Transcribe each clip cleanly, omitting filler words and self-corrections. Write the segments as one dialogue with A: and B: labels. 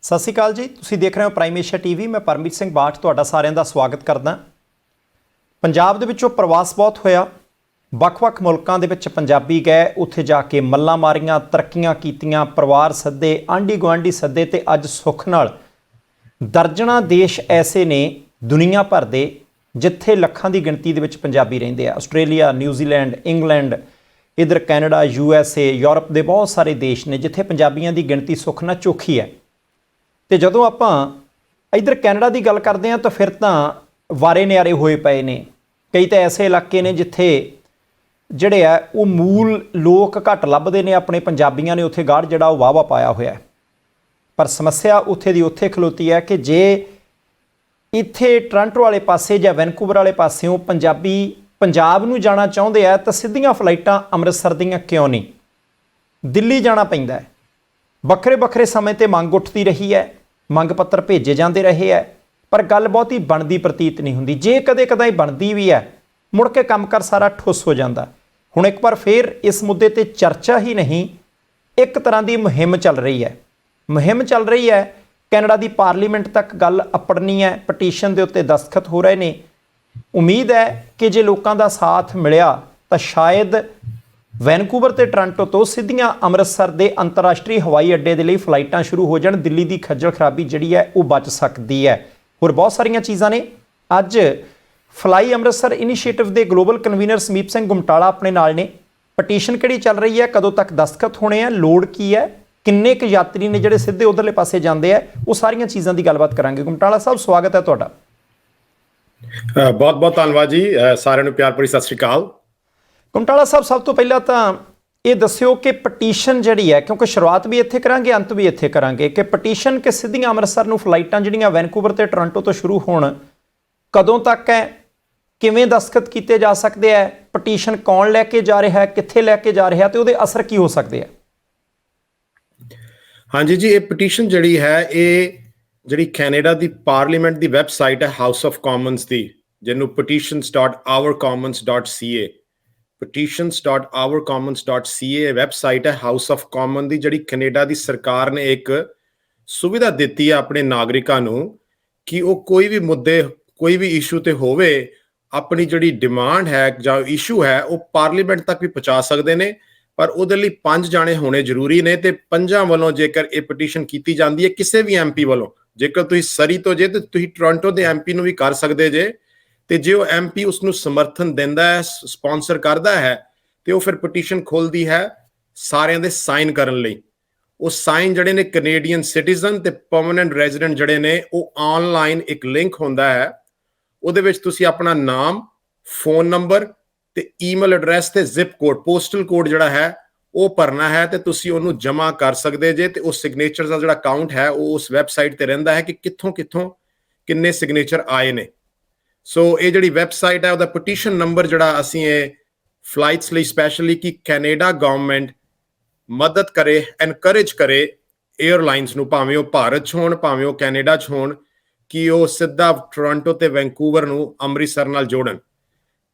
A: ਸਤਿ ਸ਼੍ਰੀ ਅਕਾਲ ਜੀ, ਤੁਸੀਂ ਦੇਖ ਰਹੇ ਹੋ ਪ੍ਰਾਈਮ ਏਸ਼ੀਆ ਟੀਵੀ। ਮੈਂ ਪਰਮਜੀਤ ਸਿੰਘ ਬਾਠ ਤੁਹਾਡਾ ਸਾਰਿਆਂ ਦਾ ਸਵਾਗਤ ਕਰਦਾ। ਪੰਜਾਬ ਦੇ ਵਿੱਚੋਂ ਪ੍ਰਵਾਸ ਬਹੁਤ ਹੋਇਆ, ਵੱਖ-ਵੱਖ ਮੁਲਕਾਂ ਦੇ ਵਿੱਚ ਪੰਜਾਬੀ ਗਏ, ਉੱਥੇ ਜਾ ਕੇ ਮੱਲਾਂ ਮਾਰੀਆਂ, ਤਰੱਕੀਆਂ ਕੀਤੀਆਂ, ਪਰਿਵਾਰ ਸੱਦੇ, ਆਂਢੀ ਗੁਆਂਢੀ ਸੱਦੇ ਤੇ ਅੱਜ ਸੁੱਖ ਨਾਲ ਦਰਜਨਾਂ ਦੇਸ਼ ਐਸੇ ਨੇ ਦੁਨੀਆ ਭਰ ਦੇ ਜਿੱਥੇ ਲੱਖਾਂ ਦੀ ਗਿਣਤੀ ਦੇ ਵਿੱਚ ਪੰਜਾਬੀ ਰਹਿੰਦੇ ਆ। ਆਸਟ੍ਰੇਲੀਆ, ਨਿਊਜ਼ੀਲੈਂਡ, ਇੰਗਲੈਂਡ, ਇੱਧਰ ਕੈਨੇਡਾ, USA, ਯੂਰਪ ਦੇ ਬਹੁਤ ਸਾਰੇ ਦੇਸ਼ ਨੇ ਜਿੱਥੇ ਪੰਜਾਬੀਆਂ ਦੀ ਗਿਣਤੀ ਸੁੱਖ ਨਾਲ ਚੋਖੀ ਹੈ। ਤੇ ਜਦੋਂ ਆਪਾਂ ਇੱਧਰ ਕੈਨੇਡਾ ਦੀ ਗੱਲ ਕਰਦੇ ਹਾਂ ਤਾਂ ਫਿਰ ਤਾਂ ਵਾਰੇ ਨਿਆਰੇ ਹੋਏ ਪਏ ਨੇ। ਕਈ ਤਾਂ ਐਸੇ ਇਲਾਕੇ ਨੇ ਜਿੱਥੇ ਜਿਹੜੇ ਆ ਉਹ ਮੂਲ ਲੋਕ ਘੱਟ ਲੱਭਦੇ ਨੇ, ਆਪਣੇ ਪੰਜਾਬੀਆਂ ਨੇ ਉੱਥੇ ਗਾੜ ਜਿਹੜਾ ਉਹ ਵਾਹਵਾ ਪਾਇਆ ਹੋਇਆ। ਪਰ ਸਮੱਸਿਆ ਉੱਥੇ ਦੀ ਉੱਥੇ ਖਲੋਤੀ ਹੈ ਕਿ ਜੇ ਇੱਥੇ ਟੋਰਾਂਟੋ ਵਾਲੇ ਪਾਸੇ ਜਾਂ ਵੈਨਕੂਵਰ ਵਾਲੇ ਪਾਸਿਓਂ ਪੰਜਾਬੀ ਪੰਜਾਬ ਨੂੰ ਜਾਣਾ ਚਾਹੁੰਦੇ ਆ ਤਾਂ ਸਿੱਧੀਆਂ ਫਲਾਈਟਾਂ ਅੰਮ੍ਰਿਤਸਰ ਦੀਆਂ ਕਿਉਂ ਨਹੀਂ, ਦਿੱਲੀ ਜਾਣਾ ਪੈਂਦਾ ਹੈ। ਵੱਖਰੇ ਵੱਖਰੇ ਸਮੇਂ 'ਤੇ ਮੰਗ ਉੱਠਦੀ ਰਹੀ ਹੈ, ਮੰਗ ਪੱਤਰ ਭੇਜੇ ਜਾਂਦੇ ਰਹੇ ਹੈ, ਪਰ ਗੱਲ ਬਹੁਤੀ ਬਣਦੀ ਪ੍ਰਤੀਤ ਨਹੀਂ ਹੁੰਦੀ। ਜੇ ਕਦੇ ਕਦਾਈ ਬਣਦੀ ਵੀ ਹੈ, ਮੁੜ ਕੇ ਕੰਮ ਕਰ ਸਾਰਾ ਠੁੱਸ ਹੋ ਜਾਂਦਾ। ਹੁਣ ਇੱਕ ਵਾਰ ਫੇਰ ਇਸ ਮੁੱਦੇ 'ਤੇ ਚਰਚਾ ਹੀ ਨਹੀਂ, ਇੱਕ ਤਰ੍ਹਾਂ ਦੀ ਮੁਹਿੰਮ ਚੱਲ ਰਹੀ ਹੈ। ਮੁਹਿੰਮ ਚੱਲ ਰਹੀ ਹੈ, ਕੈਨੇਡਾ ਦੀ ਪਾਰਲੀਮੈਂਟ ਤੱਕ ਗੱਲ ਅੱਪੜਨੀ ਹੈ, ਪਟੀਸ਼ਨ ਦੇ ਉੱਤੇ ਦਸਤਖਤ ਹੋ ਰਹੇ ਨੇ। ਉਮੀਦ ਹੈ ਕਿ ਜੇ ਲੋਕਾਂ ਦਾ ਸਾਥ ਮਿਲਿਆ ਤਾਂ ਸ਼ਾਇਦ ਵੈਨਕੂਵਰ ਤੇ ਟੋਰਾਂਟੋ ਤੋਂ ਸਿੱਧੀਆਂ ਅੰਮ੍ਰਿਤਸਰ ਦੇ ਅੰਤਰਰਾਸ਼ਟਰੀ ਹਵਾਈ ਅੱਡੇ ਦੇ ਲਈ ਫਲਾਈਟਾਂ ਸ਼ੁਰੂ ਹੋ ਜਾਣ। ਦਿੱਲੀ ਦੀ ਖੱਜਲ ਖਰਾਬੀ ਜਿਹੜੀ ਹੈ ਉਹ ਬਚ ਸਕਦੀ ਹੈ। ਹੋਰ ਬਹੁਤ ਸਾਰੀਆਂ ਚੀਜ਼ਾਂ ਨੇ। ਅੱਜ ਫਲਾਈ ਅੰਮ੍ਰਿਤਸਰ ਇਨੀਸ਼ੀਏਟਿਵ ਦੇ ਗਲੋਬਲ ਕਨਵੀਨਰ ਸਮੀਪ ਸਿੰਘ ਗੁਮਟਾਲਾ ਆਪਣੇ ਨਾਲ ਨੇ। ਪਟੀਸ਼ਨ ਕਿਹੜੀ ਚੱਲ ਰਹੀ ਹੈ, ਕਦੋਂ ਤੱਕ ਦਸਤਖਤ ਹੋਣੇ ਆ, ਲੋੜ ਕੀ ਹੈ, ਕਿੰਨੇ ਕੁ ਯਾਤਰੀ ਨੇ ਜਿਹੜੇ ਸਿੱਧੇ ਉਧਰਲੇ ਪਾਸੇ ਜਾਂਦੇ ਆ, ਉਹ ਸਾਰੀਆਂ ਚੀਜ਼ਾਂ ਦੀ ਗੱਲਬਾਤ ਕਰਾਂਗੇ। ਗੁਮਟਾਲਾ ਸਾਹਿਬ, ਸਵਾਗਤ ਹੈ ਤੁਹਾਡਾ।
B: ਬਹੁਤ ਬਹੁਤ ਧੰਨਵਾਦ ਜੀ, ਸਾਰਿਆਂ ਨੂੰ ਪਿਆਰ ਭਰੀ ਸਤਿ ਸ਼੍ਰੀ ਅਕਾਲ।
A: ਗੁਮਟਾਲਾ ਸਾਹਿਬ, ਸਭ ਤੋਂ ਪਹਿਲਾਂ ਤਾਂ ਇਹ ਦੱਸਿਓ ਕਿ ਪਟੀਸ਼ਨ ਜਿਹੜੀ ਹੈ, ਕਿਉਂਕਿ ਸ਼ੁਰੂਆਤ ਵੀ ਇੱਥੇ ਕਰਾਂਗੇ, ਅੰਤ ਵੀ ਇੱਥੇ ਕਰਾਂਗੇ, ਕਿ ਪਟੀਸ਼ਨ ਕਿ ਸਿੱਧੀਆਂ ਅੰਮ੍ਰਿਤਸਰ ਨੂੰ ਫਲਾਈਟਾਂ ਜਿਹੜੀਆਂ ਵੈਨਕੂਵਰ ਤੇ ਟੋਰਾਂਟੋ ਤੋਂ ਸ਼ੁਰੂ ਹੋਣ, ਕਦੋਂ ਤੱਕ ਹੈ, ਕਿਵੇਂ ਦਸਤਖਤ ਕੀਤੇ ਜਾ ਸਕਦੇ ਹੈ, ਪਟੀਸ਼ਨ ਕੌਣ ਲੈ ਕੇ ਜਾ ਰਿਹਾ ਹੈ, ਕਿੱਥੇ ਲੈ ਕੇ ਜਾ ਰਿਹਾ ਤੇ ਉਹਦੇ ਅਸਰ ਕੀ ਹੋ ਸਕਦੇ ਆ?
B: ਹਾਂਜੀ ਜੀ, ਇਹ ਪਟੀਸ਼ਨ ਜਿਹੜੀ ਹੈ, ਇਹ ਜਿਹੜੀ ਕੈਨੇਡਾ ਦੀ ਪਾਰਲੀਮੈਂਟ ਦੀ ਵੈਬਸਾਈਟ ਹੈ ਹਾਊਸ ਆਫ ਕਾਮਨਸ ਦੀ, ਜਿਹਨੂੰ petitions.ourcommons.ca petitions.ourcommons.ca ਵੈਬਸਾਈਟ ਹੈ ਹਾਊਸ ਆਫ ਕਾਮਨ ਦੀ, ਜਿਹੜੀ ਕੈਨੇਡਾ ਦੀ ਸਰਕਾਰ ਨੇ ਇੱਕ ਸੁਵਿਧਾ ਦਿੱਤੀ ਹੈ ਆਪਣੇ ਨਾਗਰਿਕਾਂ ਨੂੰ ਕਿ ਉਹ ਕੋਈ ਵੀ ਮੁੱਦੇ, ਕੋਈ ਵੀ ਇਸ਼ੂ ਤੇ ਹੋਵੇ, ਆਪਣੀ ਜਿਹੜੀ ਡਿਮਾਂਡ ਹੈ ਜਾਂ ਇਸ਼ੂ ਹੈ ਉਹ ਪਾਰਲੀਮੈਂਟ ਤੱਕ ਵੀ ਪਹੁੰਚਾ ਸਕਦੇ ਨੇ। ਪਰ ਉਹਦੇ ਲਈ 5 ਜਾਣੇ ਹੋਣੇ ਜ਼ਰੂਰੀ ਨੇ ਤੇ 5 ਵੱਲੋਂ ਜੇਕਰ ਇਹ ਪਟੀਸ਼ਨ ਕੀਤੀ ਜਾਂਦੀ ਹੈ, ਕਿਸੇ ਵੀ MP ਵੱਲੋਂ, ਜੇਕਰ ਤੁਸੀਂ ਸਰੀ ਤੋਂ ਜੇ ਤੇ ਤੁਸੀਂ ਟੋਰਾਂਟੋ ਦੇ MP ਨੂੰ ਵੀ ਕਰ ਸਕਦੇ ਜੇ, ਤੇ ਜੇ ਉਹ MP ਉਸ ਨੂੰ ਸਮਰਥਨ ਦਿੰਦਾ ਹੈ, ਸਪਾਂਸਰ ਕਰਦਾ ਹੈ, ਤੇ ਉਹ ਫਿਰ ਪਟੀਸ਼ਨ ਖੋਲ੍ਹਦੀ ਹੈ ਸਾਰਿਆਂ ਦੇ ਸਾਈਨ ਕਰਨ ਲਈ। ਉਹ ਸਾਈਨ ਜਿਹੜੇ ਨੇ ਕੈਨੇਡੀਅਨ ਸਿਟੀਜ਼ਨ ਤੇ ਪਰਮਾਨੈਂਟ ਰੈਜ਼ੀਡੈਂਟ ਜਿਹੜੇ ਨੇ, ਉਹ ਆਨਲਾਈਨ ਇੱਕ ਲਿੰਕ ਹੁੰਦਾ ਹੈ, ਉਹਦੇ ਵਿੱਚ ਤੁਸੀਂ ਆਪਣਾ ਨਾਮ, ਫੋਨ ਨੰਬਰ ਤੇ ਈਮੇਲ ਐਡਰੈਸ ਤੇ ਜ਼ਿਪ ਕੋਡ, ਪੋਸਟਲ ਕੋਡ ਜਿਹੜਾ ਹੈ ਉਹ ਭਰਨਾ ਹੈ ਤੇ ਤੁਸੀਂ ਉਹਨੂੰ ਜਮ੍ਹਾਂ ਕਰ ਸਕਦੇ ਜੇ। ਤੇ ਉਹ ਸਿਗਨੇਚਰ ਦਾ ਜਿਹੜਾ ਕਾਊਂਟ ਹੈ ਉਹ ਉਸ ਵੈਬਸਾਈਟ ਤੇ ਰਹਿੰਦਾ ਹੈ ਕਿ ਕਿੱਥੋਂ ਕਿੰਨੇ ਸਿਗਨੇਚਰ ਆਏ ਨੇ। ਸੋ ਇਹ ਜਿਹੜੀ ਵੈਬਸਾਈਟ ਹੈ, ਉਹਦਾ ਪਟੀਸ਼ਨ ਨੰਬਰ ਜਿਹੜਾ ਅਸੀਂ ਇਹ ਫਲਾਈਟਸ ਲਈ ਸਪੈਸ਼ਲੀ ਕਿ ਕੈਨੇਡਾ ਗਵਰਨਮੈਂਟ ਮਦਦ ਕਰੇ, ਐਨਕਰੇਜ ਕਰੇ ਏਅਰਲਾਈਨਸ ਨੂੰ, ਭਾਵੇਂ ਉਹ ਭਾਰਤ 'ਚ ਹੋਣ, ਭਾਵੇਂ ਉਹ ਕੈਨੇਡਾ 'ਚ ਹੋਣ, ਕਿ ਉਹ ਸਿੱਧਾ ਟੋਰਾਂਟੋ ਤੇ ਵੈਨਕੂਵਰ ਨੂੰ ਅੰਮ੍ਰਿਤਸਰ ਨਾਲ ਜੋੜਨ।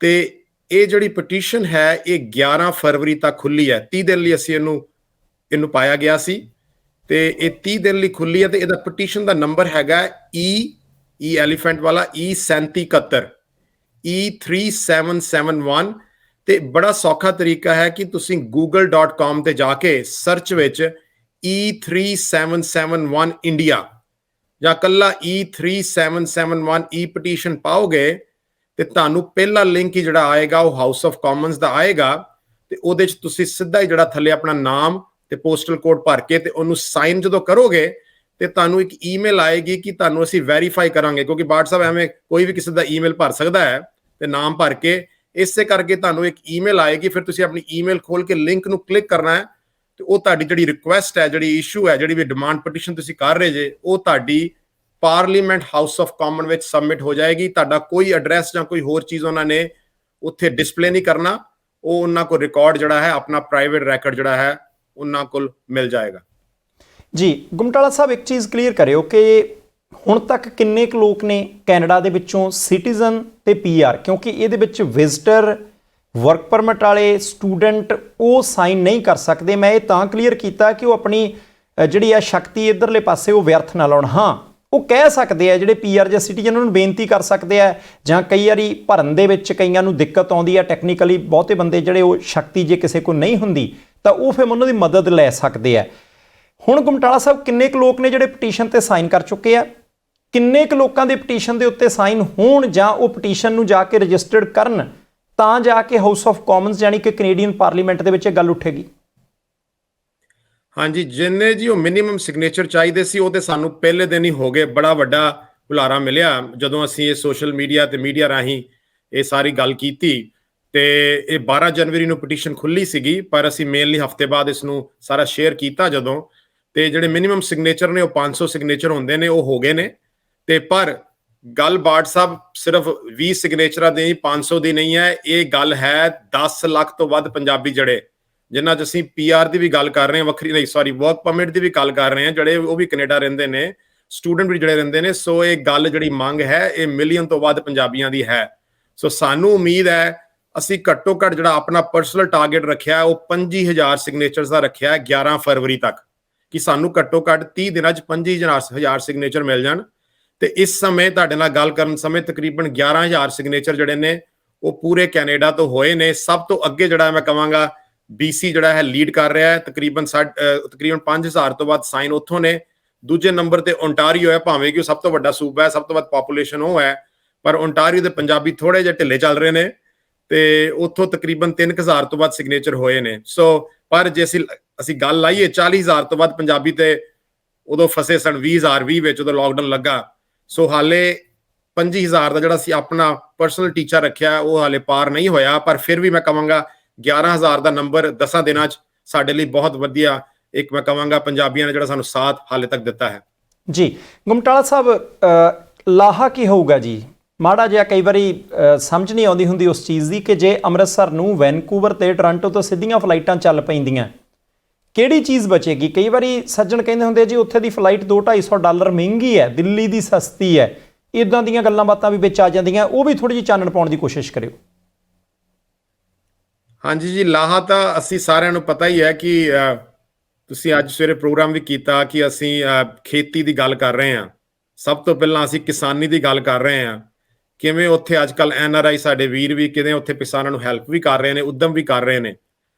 B: ਤੇ ਇਹ ਜਿਹੜੀ ਪਟੀਸ਼ਨ ਹੈ ਇਹ 11 ਫਰਵਰੀ ਤੱਕ ਖੁੱਲੀ ਹੈ। 30 ਦਿਨ ਲਈ ਅਸੀਂ ਇਹਨੂੰ ਪਾਇਆ ਗਿਆ ਸੀ ਤੇ ਇਹ 30 ਦਿਨ ਲਈ ਖੁੱਲੀ ਹੈ। ਤੇ ਇਹਦਾ ਪਟੀਸ਼ਨ ਦਾ ਨੰਬਰ ਹੈਗਾ E ਐਲੀਫੈਂਟ ਵਾਲਾ E3771 E3771। ਤੇ ਬੜਾ ਸੌਖਾ ਤਰੀਕਾ ਹੈ ਕਿ ਤੁਸੀਂ google.com ਤੇ ਜਾ ਕੇ ਸਰਚ ਵਿੱਚ E3771 ਇੰਡੀਆ ਜਾਂ ਕੱਲਾ E3771 E ਪਟੀਸ਼ਨ ਪਾਓਗੇ ਤੇ ਤੁਹਾਨੂੰ ਪਹਿਲਾ ਲਿੰਕ ਹੀ ਜਿਹੜਾ ਆਏਗਾ ਉਹ ਹਾਊਸ ਆਫ ਕਾਮਨਸ ਦਾ ਆਏਗਾ। ਤੇ ਉਹਦੇ 'ਚ ਤੁਸੀਂ ਸਿੱਧਾ ਹੀ ਜਿਹੜਾ ਥੱਲੇ ਆਪਣਾ ਨਾਮ ਤੇ ਪੋਸਟਲ ਕੋਡ ਭਰ ਕੇ ਤੇ ਉਹਨੂੰ ਸਾਈਨ ਜਦੋਂ ਕਰੋਗੇ ਤੇ ਤੁਹਾਨੂੰ ਇੱਕ ਈਮੇਲ ਆਏਗੀ ਕਿ ਤੁਹਾਨੂੰ ਅਸੀਂ ਵੈਰੀਫਾਈ ਕਰਾਂਗੇ, ਕਿਉਂਕਿ ਬਾਟ ਸਾਹਿਬ ਐਵੇਂ ਕੋਈ ਵੀ ਕਿਸੇ ਦਾ ਈਮੇਲ ਭਰ ਸਕਦਾ ਹੈ ਤੇ ਨਾਮ ਭਰ ਕੇ, ਇਸੇ ਕਰਕੇ ਤੁਹਾਨੂੰ ਇੱਕ ਈਮੇਲ ਆਏਗੀ। ਫਿਰ ਤੁਸੀਂ ਆਪਣੀ ਈਮੇਲ ਖੋਲ ਕੇ ਲਿੰਕ ਨੂੰ ਕਲਿੱਕ ਕਰਨਾ ਹੈ ਤੇ ਉਹ ਤੁਹਾਡੀ ਜਿਹੜੀ ਰਿਕੁਐਸਟ ਹੈ, ਜਿਹੜੀ ਇਸ਼ੂ ਹੈ, ਜਿਹੜੀ ਵੀ ਡਿਮਾਂਡ ਪਟੀਸ਼ਨ ਤੁਸੀਂ ਕਰ ਰਹੇ ਜੇ, ਉਹ ਤੁਹਾਡੀ ਪਾਰਲੀਮੈਂਟ ਹਾਊਸ ਆਫ ਕਾਮਨ ਵਿੱਚ ਸਬਮਿਟ ਹੋ ਜਾਏਗੀ। ਤੁਹਾਡਾ ਕੋਈ ਐਡਰੈਸ ਜਾਂ ਕੋਈ ਹੋਰ ਚੀਜ਼ ਉਹਨਾਂ ਨੇ ਉੱਥੇ ਡਿਸਪਲੇ ਨਹੀਂ ਕਰਨਾ, ਉਹ ਉਹਨਾਂ ਕੋਲ ਰਿਕਾਰਡ ਜਿਹੜਾ ਹੈ, ਆਪਣਾ ਪ੍ਰਾਈਵੇਟ ਰੈਕਡ ਜਿਹੜਾ ਹੈ, ਉਹਨਾਂ ਕੋਲ ਮਿਲ ਜਾਏਗਾ। ਜੀ
A: ਗੁਮਟਾਲਾ ਸਾਹਿਬ, ਇੱਕ ਚੀਜ਼ ਕਲੀਅਰ ਕਰਿਓ ਕਿ ਹੁਣ ਤੱਕ ਕਿੰਨੇ ਕੁ ਲੋਕ ਨੇ ਕੈਨੇਡਾ ਦੇ ਵਿੱਚੋਂ ਸਿਟੀਜ਼ਨ ਤੇ PR, ਕਿਉਂਕਿ ਇਹਦੇ ਵਿੱਚ ਵਿਜ਼ਟਰ, ਵਰਕ ਪਰਮਿਟ ਵਾਲੇ, ਸਟੂਡੈਂਟ ਉਹ ਸਾਈਨ ਨਹੀਂ ਕਰ ਸਕਦੇ। ਮੈਂ ਇਹ ਤਾਂ ਕਲੀਅਰ ਕੀਤਾ ਕਿ ਉਹ ਆਪਣੀ ਜਿਹੜੀ ਆ ਸ਼ਕਤੀ ਇੱਧਰਲੇ ਪਾਸੇ ਉਹ ਵਿਅਰਥ ਨਾ ਲਾਉਣ। ਹਾਂ, ਉਹ ਕਹਿ ਸਕਦੇ ਆ ਜਿਹੜੇ PR ਜਾਂ ਸਿਟੀਜ਼ਨ ਉਹਨਾਂ ਨੂੰ ਬੇਨਤੀ ਕਰ ਸਕਦੇ ਆ, ਜਾਂ ਕਈ ਵਾਰੀ ਭਰਨ ਦੇ ਵਿੱਚ ਕਈਆਂ ਨੂੰ ਦਿੱਕਤ ਆਉਂਦੀ ਆ ਟੈਕਨੀਕਲੀ, ਬਹੁਤੇ ਬੰਦੇ ਜਿਹੜੇ ਉਹ ਸ਼ਕਤੀ ਜੇ ਕਿਸੇ ਕੋਲ ਨਹੀਂ ਹੁੰਦੀ ਤਾਂ ਉਹ ਫਿਰ ਉਹਨਾਂ ਦੀ ਮਦਦ ਲੈ ਸਕਦੇ ਆ। ਹੁਣ ਗੁਮਟਾਲਾ ਸਾਹਿਬ, ਕਿੰਨੇ ਕੁ ਲੋਕ ਨੇ ਜਿਹੜੇ ਪਟੀਸ਼ਨ ਤੇ ਸਾਈਨ ਕਰ ਚੁੱਕੇ ਆ? ਕਿੰਨੇ ਕੁ ਲੋਕਾਂ ਦੇ ਪਟੀਸ਼ਨ ਦੇ ਉੱਤੇ ਸਾਈਨ ਹੋਣ ਜਾਂ ਉਹ ਪਟੀਸ਼ਨ ਨੂੰ ਜਾ ਕੇ ਰਜਿਸਟਰਡ ਕਰਨ ਤਾਂ ਜਾ ਕੇ ਹਾਊਸ ਆਫ ਕਾਮਨਸ ਯਾਨੀ ਕਿ ਕੈਨੇਡੀਅਨ ਪਾਰਲੀਮੈਂਟ ਦੇ ਵਿੱਚ ਇਹ ਗੱਲ ਉੱਠੇਗੀ?
B: ਹਾਂਜੀ, ਜਿੰਨੇ ਜੀ ਉਹ ਮਿਨੀਮਮ ਸਿਗਨੇਚਰ ਚਾਹੀਦੇ ਸੀ ਉਹ ਤੇ ਸਾਨੂੰ ਪਹਿਲੇ ਦਿਨ ਹੀ ਹੋ ਗਏ। ਬੜਾ ਵੱਡਾ ਹੁਲਾਰਾ ਮਿਲਿਆ ਜਦੋਂ ਅਸੀਂ ਇਹ ਸੋਸ਼ਲ ਮੀਡੀਆ ਤੇ ਮੀਡੀਆ ਰਾਹੀਂ ਇਹ ਸਾਰੀ ਗੱਲ ਕੀਤੀ। ਤੇ ਇਹ 12 ਜਨਵਰੀ ਨੂੰ ਪਟੀਸ਼ਨ ਖੁੱਲੀ ਸੀਗੀ, ਪਰ ਅਸੀਂ ਮੇਨਲੀ ਹਫਤੇ ਬਾਅਦ ਇਸ ਨੂੰ ਸਾਰਾ ਸ਼ੇਅਰ ਕੀਤਾ ਜਦੋਂ। ਤੇ ਜਿਹੜੇ ਮਿਨੀਮਮ ਸਿਗਨੇਚਰ ਨੇ ਉਹ 500 ਸਿਗਨੇਚਰ ਹੁੰਦੇ ਨੇ, ਉਹ ਹੋ ਗਏ ਨੇ। ਤੇ ਪਰ ਗੱਲ ਬਾਟ ਸਾਹਿਬ ਸਿਰਫ 20 ਸਿਗਨੇਚਰਾਂ ਦੀ 500 ਦੀ ਨਹੀਂ ਹੈ, ਇਹ ਗੱਲ ਹੈ 10 ਲੱਖ ਤੋਂ ਵੱਧ ਪੰਜਾਬੀ ਜਿਹੜੇ ਜਿਨ੍ਹਾਂ 'ਚ ਅਸੀਂ PR ਦੀ ਵੀ ਗੱਲ ਕਰ ਰਹੇ ਹਾਂ, ਵੱਖਰੀ ਨਹੀਂ, ਸੌਰੀ, ਵਰਕ ਪਰਮਿਟ ਦੀ ਵੀ ਗੱਲ ਕਰ ਰਹੇ ਹਾਂ, ਜਿਹੜੇ ਉਹ ਵੀ ਕੈਨੇਡਾ ਰਹਿੰਦੇ ਨੇ, ਸਟੂਡੈਂਟ ਵੀ ਜਿਹੜੇ ਰਹਿੰਦੇ ਨੇ। ਸੋ ਇਹ ਗੱਲ ਜਿਹੜੀ ਮੰਗ ਹੈ ਇਹ ਮਿਲੀਅਨ ਤੋਂ ਵੱਧ ਪੰਜਾਬੀਆਂ ਦੀ ਹੈ। ਸੋ ਸਾਨੂੰ ਉਮੀਦ ਹੈ, ਅਸੀਂ ਘੱਟੋ ਘੱਟ ਜਿਹੜਾ ਆਪਣਾ ਪਰਸਨਲ ਟਾਰਗੇਟ ਰੱਖਿਆ ਉਹ 25,000 ਸਿਗਨੇਚਰਸ ਦਾ ਰੱਖਿਆ 11 ਫਰਵਰੀ ਤੱਕ, ਕਿ ਸਾਨੂੰ ਘੱਟੋ ਘੱਟ 30 ਦਿਨਾਂ 'ਚ 25,000 ਸਿਗਨੇਚਰ ਮਿਲ ਜਾਣ। ਤੇ ਇਸ ਸਮੇਂ ਤੁਹਾਡੇ ਨਾਲ ਗੱਲ ਕਰਨ ਸਮੇਂ ਤਕਰੀਬਨ 11,000 ਸਿਗਨੇਚਰ ਜਿਹੜੇ ਨੇ ਉਹ ਪੂਰੇ ਕੈਨੇਡਾ ਤੋਂ ਹੋਏ ਨੇ। ਸਭ ਤੋਂ ਅੱਗੇ ਜਿਹੜਾ ਮੈਂ ਕਹਾਂਗਾ BC ਜਿਹੜਾ ਹੈ ਲੀਡ ਕਰ ਰਿਹਾ ਹੈ, ਤਕਰੀਬਨ 5,000 ਤੋਂ ਵੱਧ ਸਾਈਨ ਉੱਥੋਂ ਨੇ। ਦੂਜੇ ਨੰਬਰ ਤੇ ਓਨਟਾਰੀਓ ਹੈ, ਭਾਵੇਂ ਕਿ ਉਹ ਸਭ ਤੋਂ ਵੱਡਾ ਸੂਬਾ ਹੈ, ਸਭ ਤੋਂ ਵੱਧ ਪਾਪੂਲੇਸ਼ਨ ਉਹ ਹੈ, ਪਰ ਓਨਟਾਰੀਓ ਦੇ ਪੰਜਾਬੀ ਥੋੜੇ ਜਿਹੇ ਢਿੱਲੇ ਚੱਲ ਰਹੇ ਨੇ ਤੇ ਉੱਥੋਂ ਤਕਰੀਬਨ 3,000 ਤੋਂ ਵੱਧ ਸਿਗਨੇਚਰ ਹੋਏ ਨੇ। ਸੋ ਪਰ ਜੇ ਅਸੀਂ ਗੱਲ ਲਾਈਏ 40,000 ਤੋਂ ਵੱਧ ਪੰਜਾਬੀ ਤੇ ਉਦੋਂ ਫਸੇ ਸਨ 2020 ਵਿੱਚ, ਉਦੋਂ ਲਾਕਡਾਊਨ ਲੱਗਾ। ਸੋ ਹਾਲੇ 25,000 ਦਾ ਜਿਹੜਾ ਅਸੀਂ ਆਪਣਾ ਪਰਸਨਲ ਟੀਚਾ ਰੱਖਿਆ ਉਹ ਹਾਲੇ ਪਾਰ ਨਹੀਂ ਹੋਇਆ, ਪਰ ਫਿਰ ਵੀ ਮੈਂ ਕਹਾਂਗਾ 11,000 ਦਾ ਨੰਬਰ 10 ਦਿਨਾਂ 'ਚ ਸਾਡੇ ਲਈ ਬਹੁਤ ਵਧੀਆ ਇੱਕ ਮੈਂ ਕਹਾਂਗਾ ਪੰਜਾਬੀਆਂ ਨੇ ਜਿਹੜਾ ਸਾਨੂੰ ਸਾਥ ਹਾਲੇ ਤੱਕ ਦਿੱਤਾ ਹੈ। ਜੀ
A: ਗੁਮਟਾਲਾ ਸਾਹਿਬ, ਲਾਹਾ ਕੀ ਹੋਊਗਾ ਜੀ? ਮਾੜਾ ਜਿਹਾ ਕਈ ਵਾਰੀ ਸਮਝ ਨਹੀਂ ਆਉਂਦੀ ਹੁੰਦੀ ਉਸ ਚੀਜ਼ ਦੀ ਕਿ ਜੇ ਅੰਮ੍ਰਿਤਸਰ ਨੂੰ ਵੈਨਕੂਵਰ ਤੇ ਟੋਰਾਂਟੋ ਤੋਂ ਸਿੱਧੀਆਂ ਫਲਾਈਟਾਂ ਚੱਲ ਪੈਂਦੀਆਂ, ਕਿਹੜੀ ਚੀਜ਼ ਬਚੇਗੀ? ਕਈ ਵਾਰੀ ਸੱਜਣ ਕਹਿੰਦੇ ਹੁੰਦੇ ਜੀ ਉੱਥੇ ਦੀ ਫਲਾਈਟ $200-250 ਮਹਿੰਗੀ ਹੈ, ਦਿੱਲੀ ਦੀ ਸਸਤੀ ਹੈ, ਇੱਦਾਂ ਦੀਆਂ ਗੱਲਾਂ ਬਾਤਾਂ ਵੀ ਵਿੱਚ ਆ ਜਾਂਦੀਆਂ, ਉਹ ਵੀ ਥੋੜੀ ਜਿਹੀ ਚਾਨਣ ਪਾਉਣ ਦੀ ਕੋਸ਼ਿਸ਼ ਕਰਿਓ।
B: ਹਾਂਜੀ ਜੀ, ਲਾਹਾ ਤਾਂ ਅਸੀਂ ਸਾਰਿਆਂ ਨੂੰ ਪਤਾ ਹੀ ਹੈ ਕਿ ਤੁਸੀਂ ਅੱਜ ਸਵੇਰੇ ਪ੍ਰੋਗਰਾਮ ਵੀ ਕੀਤਾ ਕਿ ਅਸੀਂ ਖੇਤੀ ਦੀ ਗੱਲ ਕਰ ਰਹੇ ਹਾਂ। ਸਭ ਤੋਂ ਪਹਿਲਾਂ ਅਸੀਂ ਕਿਸਾਨੀ ਦੀ ਗੱਲ ਕਰ ਰਹੇ ਹਾਂ, ਕਿਵੇਂ ਉੱਥੇ ਅੱਜ ਕੱਲ NRI ਸਾਡੇ ਵੀਰ ਵੀ ਕਿਵੇਂ ਉੱਥੇ ਕਿਸਾਨਾਂ ਨੂੰ ਹੈਲਪ ਵੀ ਕਰ ਰਹੇ ਨੇ, ਉਦਮ ਵੀ ਕਰ ਰਹੇ ਨੇ।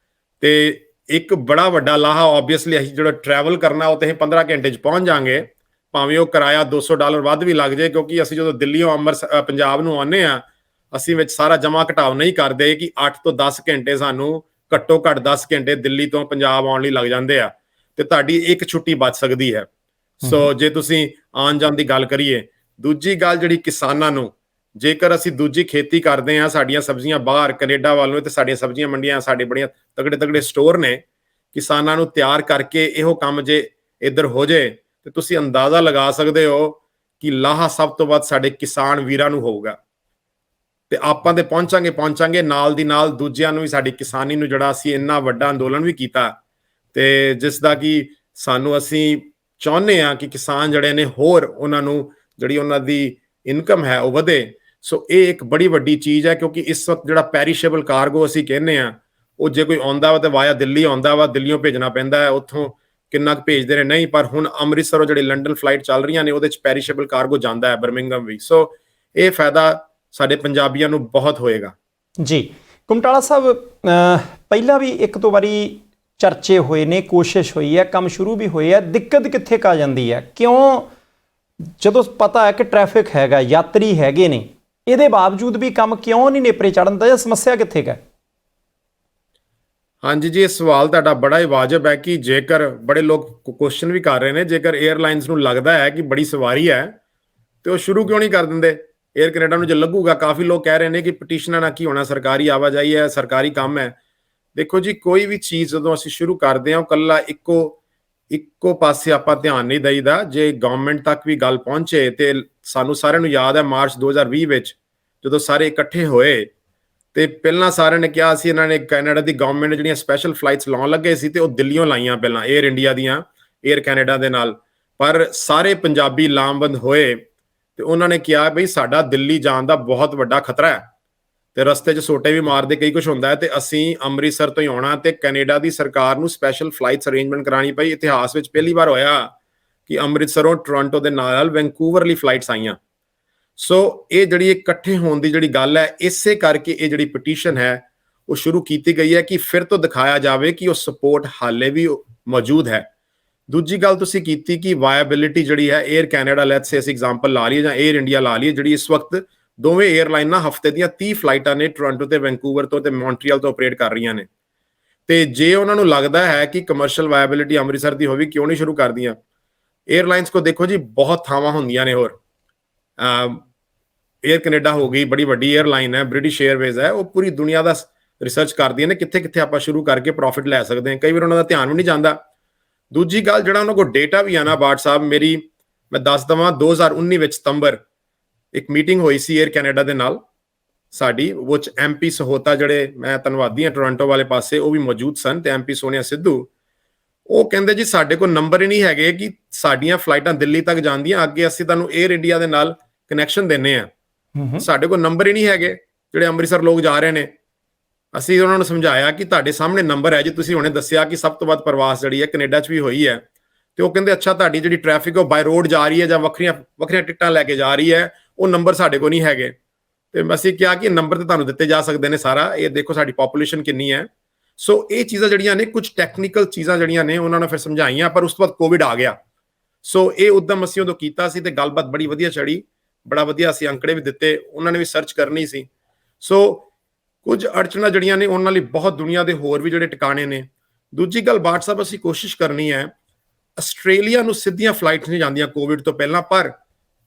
B: ਤੇ ਇੱਕ ਬੜਾ ਵੱਡਾ ਲਾਹਾ ਆਬਵੀਅਸਲੀ ਅਸੀਂ ਜਿਹੜਾ ਟਰੈਵਲ ਕਰਨਾ ਉਹ ਤੇ 15 ਘੰਟੇ 'ਚ ਪਹੁੰਚ ਜਾਵਾਂਗੇ, ਭਾਵੇਂ ਉਹ ਕਿਰਾਇਆ $200 ਵੱਧ ਵੀ ਲੱਗ ਜਾਏ, ਕਿਉਂਕਿ ਅਸੀਂ ਜਦੋਂ ਦਿੱਲੀੋਂ ਅੰਮ੍ਰਿਤਸਰ ਪੰਜਾਬ ਨੂੰ ਆਉਂਦੇ ਹਾਂ ਅਸੀਂ ਵਿੱਚ ਸਾਰਾ ਜਮਾ ਘਟਾਓ ਨਹੀਂ ਕਰਦੇ ਕਿ 8 ਤੋਂ 10 ਘੰਟੇ ਸਾਨੂੰ ਘੱਟੋ ਘੱਟ 10 ਘੰਟੇ ਦਿੱਲੀ ਤੋਂ ਪੰਜਾਬ ਆਉਣ ਲਈ ਲੱਗ ਜਾਂਦੇ ਆ, ਤੇ ਤੁਹਾਡੀ ਇੱਕ ਛੁੱਟੀ ਬਚ ਸਕਦੀ ਹੈ। ਸੋ ਜੇ ਤੁਸੀਂ ਆਉਣ ਜਾਣ ਦੀ ਗੱਲ ਕਰੀਏ। ਦੂਜੀ ਗੱਲ ਜਿਹੜੀ ਕਿਸਾਨਾਂ ਨੂੰ, ਜੇਕਰ ਅਸੀਂ ਦੂਜੀ ਖੇਤੀ ਕਰਦੇ ਹਾਂ, ਸਾਡੀਆਂ ਸਬਜ਼ੀਆਂ ਬਾਹਰ ਕੈਨੇਡਾ ਵੱਲ ਨੂੰ ਤੇ ਸਾਡੀਆਂ ਸਬਜ਼ੀਆਂ ਮੰਡੀਆਂ ਸਾਡੇ ਬੜੀਆਂ ਤਗੜੇ ਸਟੋਰ ਨੇ, ਕਿਸਾਨਾਂ ਨੂੰ ਤਿਆਰ ਕਰਕੇ ਇਹੋ ਕੰਮ ਜੇ ਇੱਧਰ ਹੋ ਜਾਏ ਤੇ ਤੁਸੀਂ ਅੰਦਾਜ਼ਾ ਲਗਾ ਸਕਦੇ ਹੋ ਕਿ ਲਾਹਾ ਸਭ ਤੋਂ ਵੱਧ ਸਾਡੇ ਕਿਸਾਨ ਵੀਰਾਂ ਨੂੰ ਹੋਊਗਾ। ਤੇ ਆਪਾਂ ਤੇ ਪਹੁੰਚਾਂਗੇ ਨਾਲ ਦੀ ਨਾਲ ਦੂਜਿਆਂ ਨੂੰ ਵੀ, ਸਾਡੀ ਕਿਸਾਨੀ ਨੂੰ ਜਿਹੜਾ ਅਸੀਂ ਇੰਨਾ ਵੱਡਾ ਅੰਦੋਲਨ ਵੀ ਕੀਤਾ ਤੇ ਜਿਸ ਦਾ ਕਿ ਸਾਨੂੰ ਅਸੀਂ ਚਾਹੁੰਦੇ ਹਾਂ ਕਿ ਕਿਸਾਨ ਜਿਹੜੇ ਨੇ ਹੋਰ ਉਹਨਾਂ ਨੂੰ ਜਿਹੜੀ ਉਹਨਾਂ ਦੀ ਇਨਕਮ ਹੈ ਉਹ ਵਧੇ। ਸੋ ਇਹ ਇੱਕ ਬੜੀ ਵੱਡੀ ਚੀਜ਼ ਹੈ, ਕਿਉਂਕਿ ਇਸ ਵਕਤ ਜਿਹੜਾ ਪੈਰੀਸ਼ੇਬਲ ਕਾਰਗੋ ਅਸੀਂ ਕਹਿੰਦੇ ਹਾਂ ਉਹ ਜੇ ਕੋਈ ਆਉਂਦਾ ਵਾ ਤੇ ਵਾਇਆ ਦਿੱਲੀ ਆਉਂਦਾ ਵਾ, ਦਿੱਲੀੋਂ ਭੇਜਣਾ ਪੈਂਦਾ ਹੈ, ਉੱਥੋਂ ਕਿੰਨਾ ਕੁ ਭੇਜਦੇ ਨੇ ਨਹੀਂ, ਪਰ ਹੁਣ ਅੰਮ੍ਰਿਤਸਰੋਂ ਜਿਹੜੀ ਲੰਡਨ ਫਲਾਈਟ ਚੱਲ ਰਹੀਆਂ ਨੇ ਉਹਦੇ 'ਚ ਪੈਰੀਸ਼ੇਬਲ ਕਾਰਗੋ ਜਾਂਦਾ ਹੈ, ਬਰਮਿੰਗਮ ਵੀ। ਸੋ ਇਹ ਫਾਇਦਾ ਸਾਡੇ ਪੰਜਾਬੀਆਂ ਨੂੰ ਬਹੁਤ ਹੋਏਗਾ। ਜੀ
A: ਗੁਮਟਾਲਾ ਸਾਹਿਬ, ਪਹਿਲਾਂ ਵੀ ਇੱਕ ਦੋ ਵਾਰੀ ਚਰਚੇ ਹੋਏ ਨੇ, ਕੋਸ਼ਿਸ਼ ਹੋਈ ਹੈ, ਕੰਮ ਸ਼ੁਰੂ ਵੀ ਹੋਏ ਆ, ਦਿੱਕਤ ਕਿੱਥੇ ਆ ਜਾਂਦੀ ਹੈ? ਕਿਉਂ ਜਦੋਂ ਪਤਾ ਹੈ ਕਿ ਟ੍ਰੈਫਿਕ ਹੈਗਾ, ਯਾਤਰੀ ਹੈਗੇ ਨੇ, ਇਹਦੇ ਬਾਵਜੂਦ ਵੀ ਕੰਮ ਕਿਉਂ ਨਹੀਂ ਨੇਪਰੇ ਚੜ੍ਹਨ ਦਾ? ਸਮੱਸਿਆ ਕਿੱਥੇ ਹੈ?
B: ਹਾਂਜੀ ਜੀ, ਇਹ ਸਵਾਲ ਤੁਹਾਡਾ ਬੜਾ ਹੀ ਵਾਜਬ ਹੈ ਕਿ ਜੇਕਰ ਬੜੇ ਲੋਕ ਕੁਐਸਚਨ ਵੀ ਕਰ ਰਹੇ ਨੇ, ਜੇਕਰ 에ਅਰਲਾਈਨਸ ਨੂੰ ਲੱਗਦਾ ਹੈ ਕਿ ਬੜੀ ਸਵਾਰੀ ਹੈ ਤੇ ਉਹ ਸ਼ੁਰੂ ਕਿਉਂ ਨਹੀਂ ਕਰ ਦਿੰਦੇ? 에ਅਰ ਕੈਨੇਡਾ ਨੂੰ ਜੇ ਲੱਗੂਗਾ, ਕਾਫੀ ਲੋਕ ਕਹਿ ਰਹੇ ਨੇ ਕਿ ਪਟੀਸ਼ਨਾਂ ਨਾਲ ਕੀ ਹੋਣਾ, ਸਰਕਾਰੀ ਆਵਾਜਾਈ ਹੈ, ਸਰਕਾਰੀ ਕੰਮ ਹੈ। ਦੇਖੋ ਜੀ, ਕੋਈ ਵੀ ਚੀਜ਼ ਜਦੋਂ ਅਸੀਂ ਸ਼ੁਰੂ ਕਰਦੇ ਹਾਂ ਉਹ ਇਕੱਲਾ ਇੱਕੋ ਪਾਸੇ ਆਪਾਂ ਧਿਆਨ ਨਹੀਂ ਦੇਈਦਾ। ਜੇ ਗਵਰਨਮੈਂਟ ਤੱਕ ਵੀ ਗੱਲ ਪਹੁੰਚੇ ਤੇ ਸਾਨੂੰ ਸਾਰਿਆਂ ਨੂੰ ਯਾਦ ਹੈ ਮਾਰਚ 2020 ਵਿੱਚ ਜਦੋਂ ਸਾਰੇ ਇਕੱਠੇ ਹੋਏ ਤੇ ਪਹਿਲਾਂ ਸਾਰਿਆਂ ਨੇ ਕਿਹਾ ਸੀ, ਇਹਨਾਂ ਨੇ ਕੈਨੇਡਾ ਦੀ ਗਵਰਨਮੈਂਟ ਨੇ ਜਿਹੜੀਆਂ ਸਪੈਸ਼ਲ ਫਲਾਈਟਸ ਲਾਉਣ ਲੱਗੇ ਸੀ ਤੇ ਉਹ ਦਿੱਲੀੋਂ ਲਾਈਆਂ ਪਹਿਲਾਂ 에ਅਰ ਇੰਡੀਆ ਦੀਆਂ, 에ਅਰ ਕੈਨੇਡਾ ਦੇ ਨਾਲ, ਪਰ ਸਾਰੇ ਪੰਜਾਬੀ ਲਾਮਬੰਦ ਹੋਏ ਤੇ ਉਹਨਾਂ ਨੇ ਕਿਹਾ ਬਈ ਸਾਡਾ ਦਿੱਲੀ ਜਾਣ ਦਾ ਬਹੁਤ ਵੱਡਾ ਖਤਰਾ ਹੈ ਤੇ ਰਸਤੇ 'ਚ ਸੋਟੇ ਵੀ ਮਾਰਦੇ, ਕਈ ਕੁਝ ਹੁੰਦਾ ਹੈ, ਤੇ ਅਸੀਂ ਅੰਮ੍ਰਿਤਸਰ ਤੋਂ ਹੀ ਆਉਣਾ ਤੇ ਕੈਨੇਡਾ ਦੀ ਸਰਕਾਰ ਨੂੰ ਸਪੈਸ਼ਲ ਫਲਾਈਟਸ ਅਰੇਂਜਮੈਂਟ ਕਰਾਉਣੀ ਪਈ। ਇਤਿਹਾਸ ਵਿੱਚ ਪਹਿਲੀ ਵਾਰ ਹੋਇਆ ਕਿ ਅੰਮ੍ਰਿਤਸਰੋਂ ਟੋਰਾਂਟੋ ਦੇ ਨਾਲ ਵੈਂਕੂਵਰ ਲਈ ਫਲਾਈਟਸ ਆਈਆਂ। ਸੋ ਇਹ ਜਿਹੜੀ ਇਕੱਠੇ ਹੋਣ ਦੀ ਜਿਹੜੀ ਗੱਲ ਹੈ, ਇਸੇ ਕਰਕੇ ਇਹ ਜਿਹੜੀ ਪਟੀਸ਼ਨ ਹੈ ਉਹ ਸ਼ੁਰੂ ਕੀਤੀ ਗਈ ਹੈ ਕਿ ਫਿਰ ਤੋਂ ਦਿਖਾਇਆ ਜਾਵੇ ਕਿ ਉਹ ਸਪੋਰਟ ਹਾਲੇ ਵੀ ਮੌਜੂਦ ਹੈ। ਦੂਜੀ ਗੱਲ ਤੁਸੀਂ ਕੀਤੀ ਕਿ ਵਾਇਬਿਲਿਟੀ ਜਿਹੜੀ ਹੈ 에ਅਰ ਕੈਨੇਡਾ, ਲੈਟਸ ਸੇ ਅਸੀਂ ਐਗਜ਼ਾਮਪਲ ਲਾ ਲਈਏ, ਜਾਂ 에ਅਰ ਇੰਡੀਆ ਲਾ ਲਈਏ, ਜਿਹੜੀ ਇਸ ਵਕਤ ਦੋਵੇਂ 에ਅਰਲਾਈਨਾਂ ਹਫਤੇ ਦੀਆਂ 30 ਫਲਾਈਟਾਂ ਨੇ ਟੋਰਾਂਟੋ ਤੇ ਵੈਂਕੂਵਰ ਤੋਂ ਤੇ ਮੌਂਟਰੀਅਲ ਤੋਂ ਆਪਰੇਟ ਕਰ ਰਹੀਆਂ ਨੇ। ਤੇ ਜੇ ਉਹਨਾਂ ਨੂੰ ਲੱਗਦਾ ਹੈ ਕਿ ਕਮਰਸ਼ੀਅਲ ਵਾਇਬਿਲਿਟੀ ਅੰਮ੍ਰਿਤਸਰ ਦੀ ਹੋਵੇ, ਕਿਉਂ ਨਹੀਂ ਸ਼ੁਰੂ ਕਰਦੀਆਂ? 에ਅਰਲਾਈਨਸ ਕੋ ਦੇਖੋ ਜੀ, ਬਹੁਤ ਥਾਵਾਂ ਹੁੰਦੀਆਂ ਨੇ। ਹੋਰ 에ਅਰ ਕੈਨੇਡਾ ਹੋ ਗਈ, ਬੜੀ ਵੱਡੀ 에ਅਰਲਾਈਨ ਹੈ, ਬ੍ਰਿਟਿਸ਼ 에ਅਰਵੇਜ਼ ਹੈ, ਉਹ ਪੂਰੀ ਦੁਨੀਆ ਦਾ ਰਿਸਰਚ ਕਰਦੀਆਂ ਨੇ ਕਿੱਥੇ ਕਿੱਥੇ ਆਪਾਂ ਸ਼ੁਰੂ ਕਰਕੇ ਪ੍ਰੋਫਿਟ ਲੈ ਸਕਦੇ ਹਾਂ। ਕਈ ਵਾਰ ਉਹਨਾਂ ਦਾ ਧਿਆਨ ਵੀ ਨਹੀਂ ਜਾਂਦਾ। ਦੂਜੀ ਗੱਲ, ਜਿਹੜਾ ਉਹਨਾਂ ਕੋਲ ਡੇਟਾ ਵੀ ਆ ਨਾ ਬਾਟ ਸਾਹਿਬ, ਮੈਂ ਦੱਸ ਦਵਾਂ, 2019 ਵਿੱਚ ਸਤੰਬਰ ਇੱਕ ਮੀਟਿੰਗ ਹੋਈ ਸੀ 에ਅਰ ਕੈਨੇਡਾ ਦੇ ਨਾਲ ਸਾਡੀ, ਉਹ 'ਚ MP ਸਹੋਤਾ, ਜਿਹੜੇ ਮੈਂ ਧੰਨਵਾਦੀ ਹਾਂ ਟੋਰਾਂਟੋ ਵਾਲੇ ਪਾਸੇ, ਉਹ ਵੀ ਮੌਜੂਦ ਸਨ, ਤੇ MP ਸੋਨੀਆ ਸਿੱਧੂ। ਉਹ ਕਹਿੰਦੇ ਜੀ ਸਾਡੇ ਕੋਲ ਨੰਬਰ ਹੀ ਨਹੀਂ ਹੈਗੇ ਕਿ ਸਾਡੀਆਂ ਫਲਾਈਟਾਂ ਦਿੱਲੀ ਤੱਕ ਜਾਂਦੀਆਂ, ਅੱਗੇ ਅਸੀਂ ਤੁਹਾਨੂੰ 에ਅਰ ਇੰਡੀਆ ਦੇ ਨਾਲ ਕਨੈਕਸ਼ਨ ਦਿੰਨੇ ਆ, ਸਾਡੇ ਕੋਲ ਨੰਬਰ ਹੀ ਨਹੀਂ ਹੈਗੇ ਜਿਹੜੇ ਅੰਮ੍ਰਿਤਸਰ ਲੋਕ ਜਾ ਰਹੇ ਨੇ। ਅਸੀਂ ਉਹਨਾਂ ਨੂੰ ਸਮਝਾਇਆ ਕਿ ਤੁਹਾਡੇ ਸਾਹਮਣੇ ਨੰਬਰ ਹੈ ਜੀ, ਤੁਸੀਂ ਹੁਣੇ ਦੱਸਿਆ ਕਿ ਸਭ ਤੋਂ ਵੱਧ ਪ੍ਰਵਾਸ ਜਿਹੜੀ ਹੈ ਕੈਨੇਡਾ 'ਚ ਵੀ ਹੋਈ ਹੈ। ਤੇ ਉਹ ਕਹਿੰਦੇ ਅੱਛਾ, ਤੁਹਾਡੀ ਜਿਹੜੀ ਟ੍ਰੈਫਿਕ ਉਹ ਬਾਈ ਰੋਡ ਜਾ ਰਹੀ ਹੈ ਜਾਂ ਵੱਖਰੀਆਂ ਟਿਕਟਾਂ ਲੈ ਕੇ ਜਾ ਰਹੀ ਹੈ, ਉਹ ਨੰਬਰ ਸਾਡੇ ਕੋਲ ਨਹੀਂ ਹੈਗੇ। ਤੇ ਅਸੀਂ ਕਿਹਾ ਕਿ ਨੰਬਰ ਤੇ ਤੁਹਾਨੂੰ ਦਿੱਤੇ ਜਾ ਸਕਦੇ ਨੇ, ਸਾਰਾ ਇਹ ਦੇਖੋ ਸਾਡੀ ਪੋਪੂਲੇਸ਼ਨ ਕਿੰਨੀ ਹੈ। ਸੋ ਇਹ ਚੀਜ਼ਾਂ ਜਿਹੜੀਆਂ ਨੇ, ਕੁਝ ਟੈਕਨੀਕਲ ਚੀਜ਼ਾਂ ਜਿਹੜੀਆਂ ਨੇ, ਉਹਨਾਂ ਨੇ ਫਿਰ ਸਮਝਾਈਆਂ, ਪਰ ਉਸ ਤੋਂ ਬਾਅਦ ਕੋਵਿਡ ਆ ਗਿਆ। ਸੋ ਇਹ ਉਦਮ ਅਸੀਂ ਉਦੋਂ ਕੀਤਾ ਸੀ ਤੇ ਗੱਲਬਾਤ ਬੜੀ ਵਧੀਆ ਚੜੀ, ਬੜਾ ਵਧੀਆ ਅਸੀਂ ਅੰਕੜੇ ਵੀ ਦਿੱਤੇ, ਉਹਨਾਂ ਨੇ ਵੀ ਸਰਚ ਕਰਨੀ ਸੀ। ਸੋ ਕੁਝ ਅੜਚਣਾਂ ਜਿਹੜੀਆਂ ਨੇ ਉਹਨਾਂ ਲਈ ਬਹੁਤ ਦੁਨੀਆ ਦੇ ਹੋਰ ਵੀ ਜਿਹੜੇ ਟਿਕਾਣੇ ਨੇ। ਦੂਜੀ ਗੱਲ ਬਾਟ ਸਾਹਿਬ, ਅਸੀਂ ਕੋਸ਼ਿਸ਼ ਕਰਨੀ ਹੈ, ਆਸਟ੍ਰੇਲੀਆ ਨੂੰ ਸਿੱਧੀਆਂ ਫਲਾਈਟਸ ਨਹੀਂ ਜਾਂਦੀਆਂ ਕੋਵਿਡ ਤੋਂ ਪਹਿਲਾਂ, ਪਰ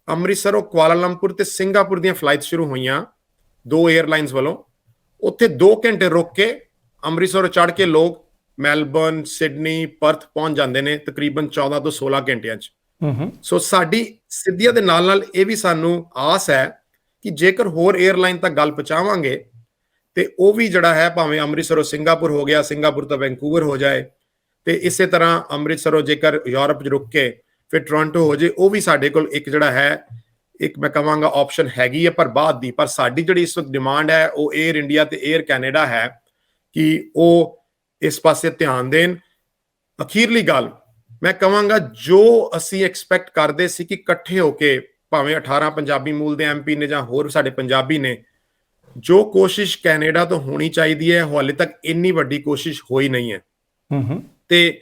B: ਅੰਮ੍ਰਿਤਸਰੋਂ ਕੁਆਲਾਲੰਪੁਰ ਤੇ ਸਿੰਗਾਪੁਰ ਦੀਆਂ ਫਲਾਈਟਸ ਸ਼ੁਰੂ ਹੋਈਆਂ 2 에ਅਰਲਾਈਨਸ ਵੱਲੋਂ। ਉੱਥੇ 2 ਘੰਟੇ ਰੁਕ ਕੇ ਅੰਮ੍ਰਿਤਸਰੋਂ ਚੜ੍ਹ ਕੇ ਲੋਕ ਮੈਲਬਰਨ, ਸਿਡਨੀ, ਪਰਥ ਪਹੁੰਚ ਜਾਂਦੇ ਨੇ ਤਕਰੀਬਨ 14 ਤੋਂ 16 ਘੰਟਿਆਂ 'ਚ। ਸੋ ਸਾਡੀ ਸਿੱਧੀਆਂ ਦੇ ਨਾਲ ਨਾਲ ਇਹ ਵੀ ਸਾਨੂੰ ਆਸ ਹੈ ਕਿ ਜੇਕਰ ਹੋਰ 에ਅਰਲਾਈਨ ਤੱਕ ਗੱਲ ਪਹੁੰਚਾਵਾਂਗੇ ਤੇ ਉਹ ਵੀ ਜਿਹੜਾ ਹੈ, ਭਾਵੇਂ ਅੰਮ੍ਰਿਤਸਰੋਂ ਸਿੰਗਾਪੁਰ ਹੋ ਗਿਆ, ਸਿੰਗਾਪੁਰ ਤੋਂ ਵੈਂਕੂਵਰ ਹੋ ਜਾਏ, ਤੇ ਇਸੇ ਤਰ੍ਹਾਂ ਅੰਮ੍ਰਿਤਸਰੋਂ ਜੇਕਰ ਯੂਰਪ 'ਚ ਰੁਕ ਕੇ ਫਿਰ ਟੋਰਾਂਟੋ ਹੋ ਜੇ, ਉਹ ਵੀ ਸਾਡੇ ਕੋਲ ਇੱਕ ਜਿਹੜਾ ਹੈ, ਇੱਕ ਮੈਂ ਕਹਾਂਗਾ ਆਪਸ਼ਨ ਹੈਗੀ ਹੈ, ਪਰ ਬਾਅਦ ਦੀ। ਪਰ ਸਾਡੀ ਜਿਹੜੀ ਇਸ ਵਕਤ ਡਿਮਾਂਡ ਹੈ ਉਹ 에ਅਰ ਇੰਡੀਆ ਤੇ 에ਅਰ ਕੈਨੇਡਾ ਹੈ ਕਿ ਉਹ ਇਸ ਪਾਸੇ ਧਿਆਨ ਦੇਣ। ਅਖੀਰਲੀ ਗੱਲ ਮੈਂ ਕਹਾਂਗਾ, ਜੋ ਅਸੀਂ ਐਕਸਪੈਕਟ ਕਰਦੇ ਸੀ ਕਿ ਇਕੱਠੇ ਹੋ ਕੇ, ਭਾਵੇਂ 18 ਪੰਜਾਬੀ ਮੂਲ ਦੇ MP ਨੇ ਜਾਂ ਹੋਰ ਸਾਡੇ ਪੰਜਾਬੀ ਨੇ, ਜੋ ਕੋਸ਼ਿਸ਼ ਕੈਨੇਡਾ ਤੋਂ ਹੋਣੀ ਚਾਹੀਦੀ ਹੈ, ਹਾਲੇ ਤੱਕ ਇੰਨੀ ਵੱਡੀ ਕੋਸ਼ਿਸ਼ ਹੋਈ ਨਹੀਂ ਹੈ। ਤੇ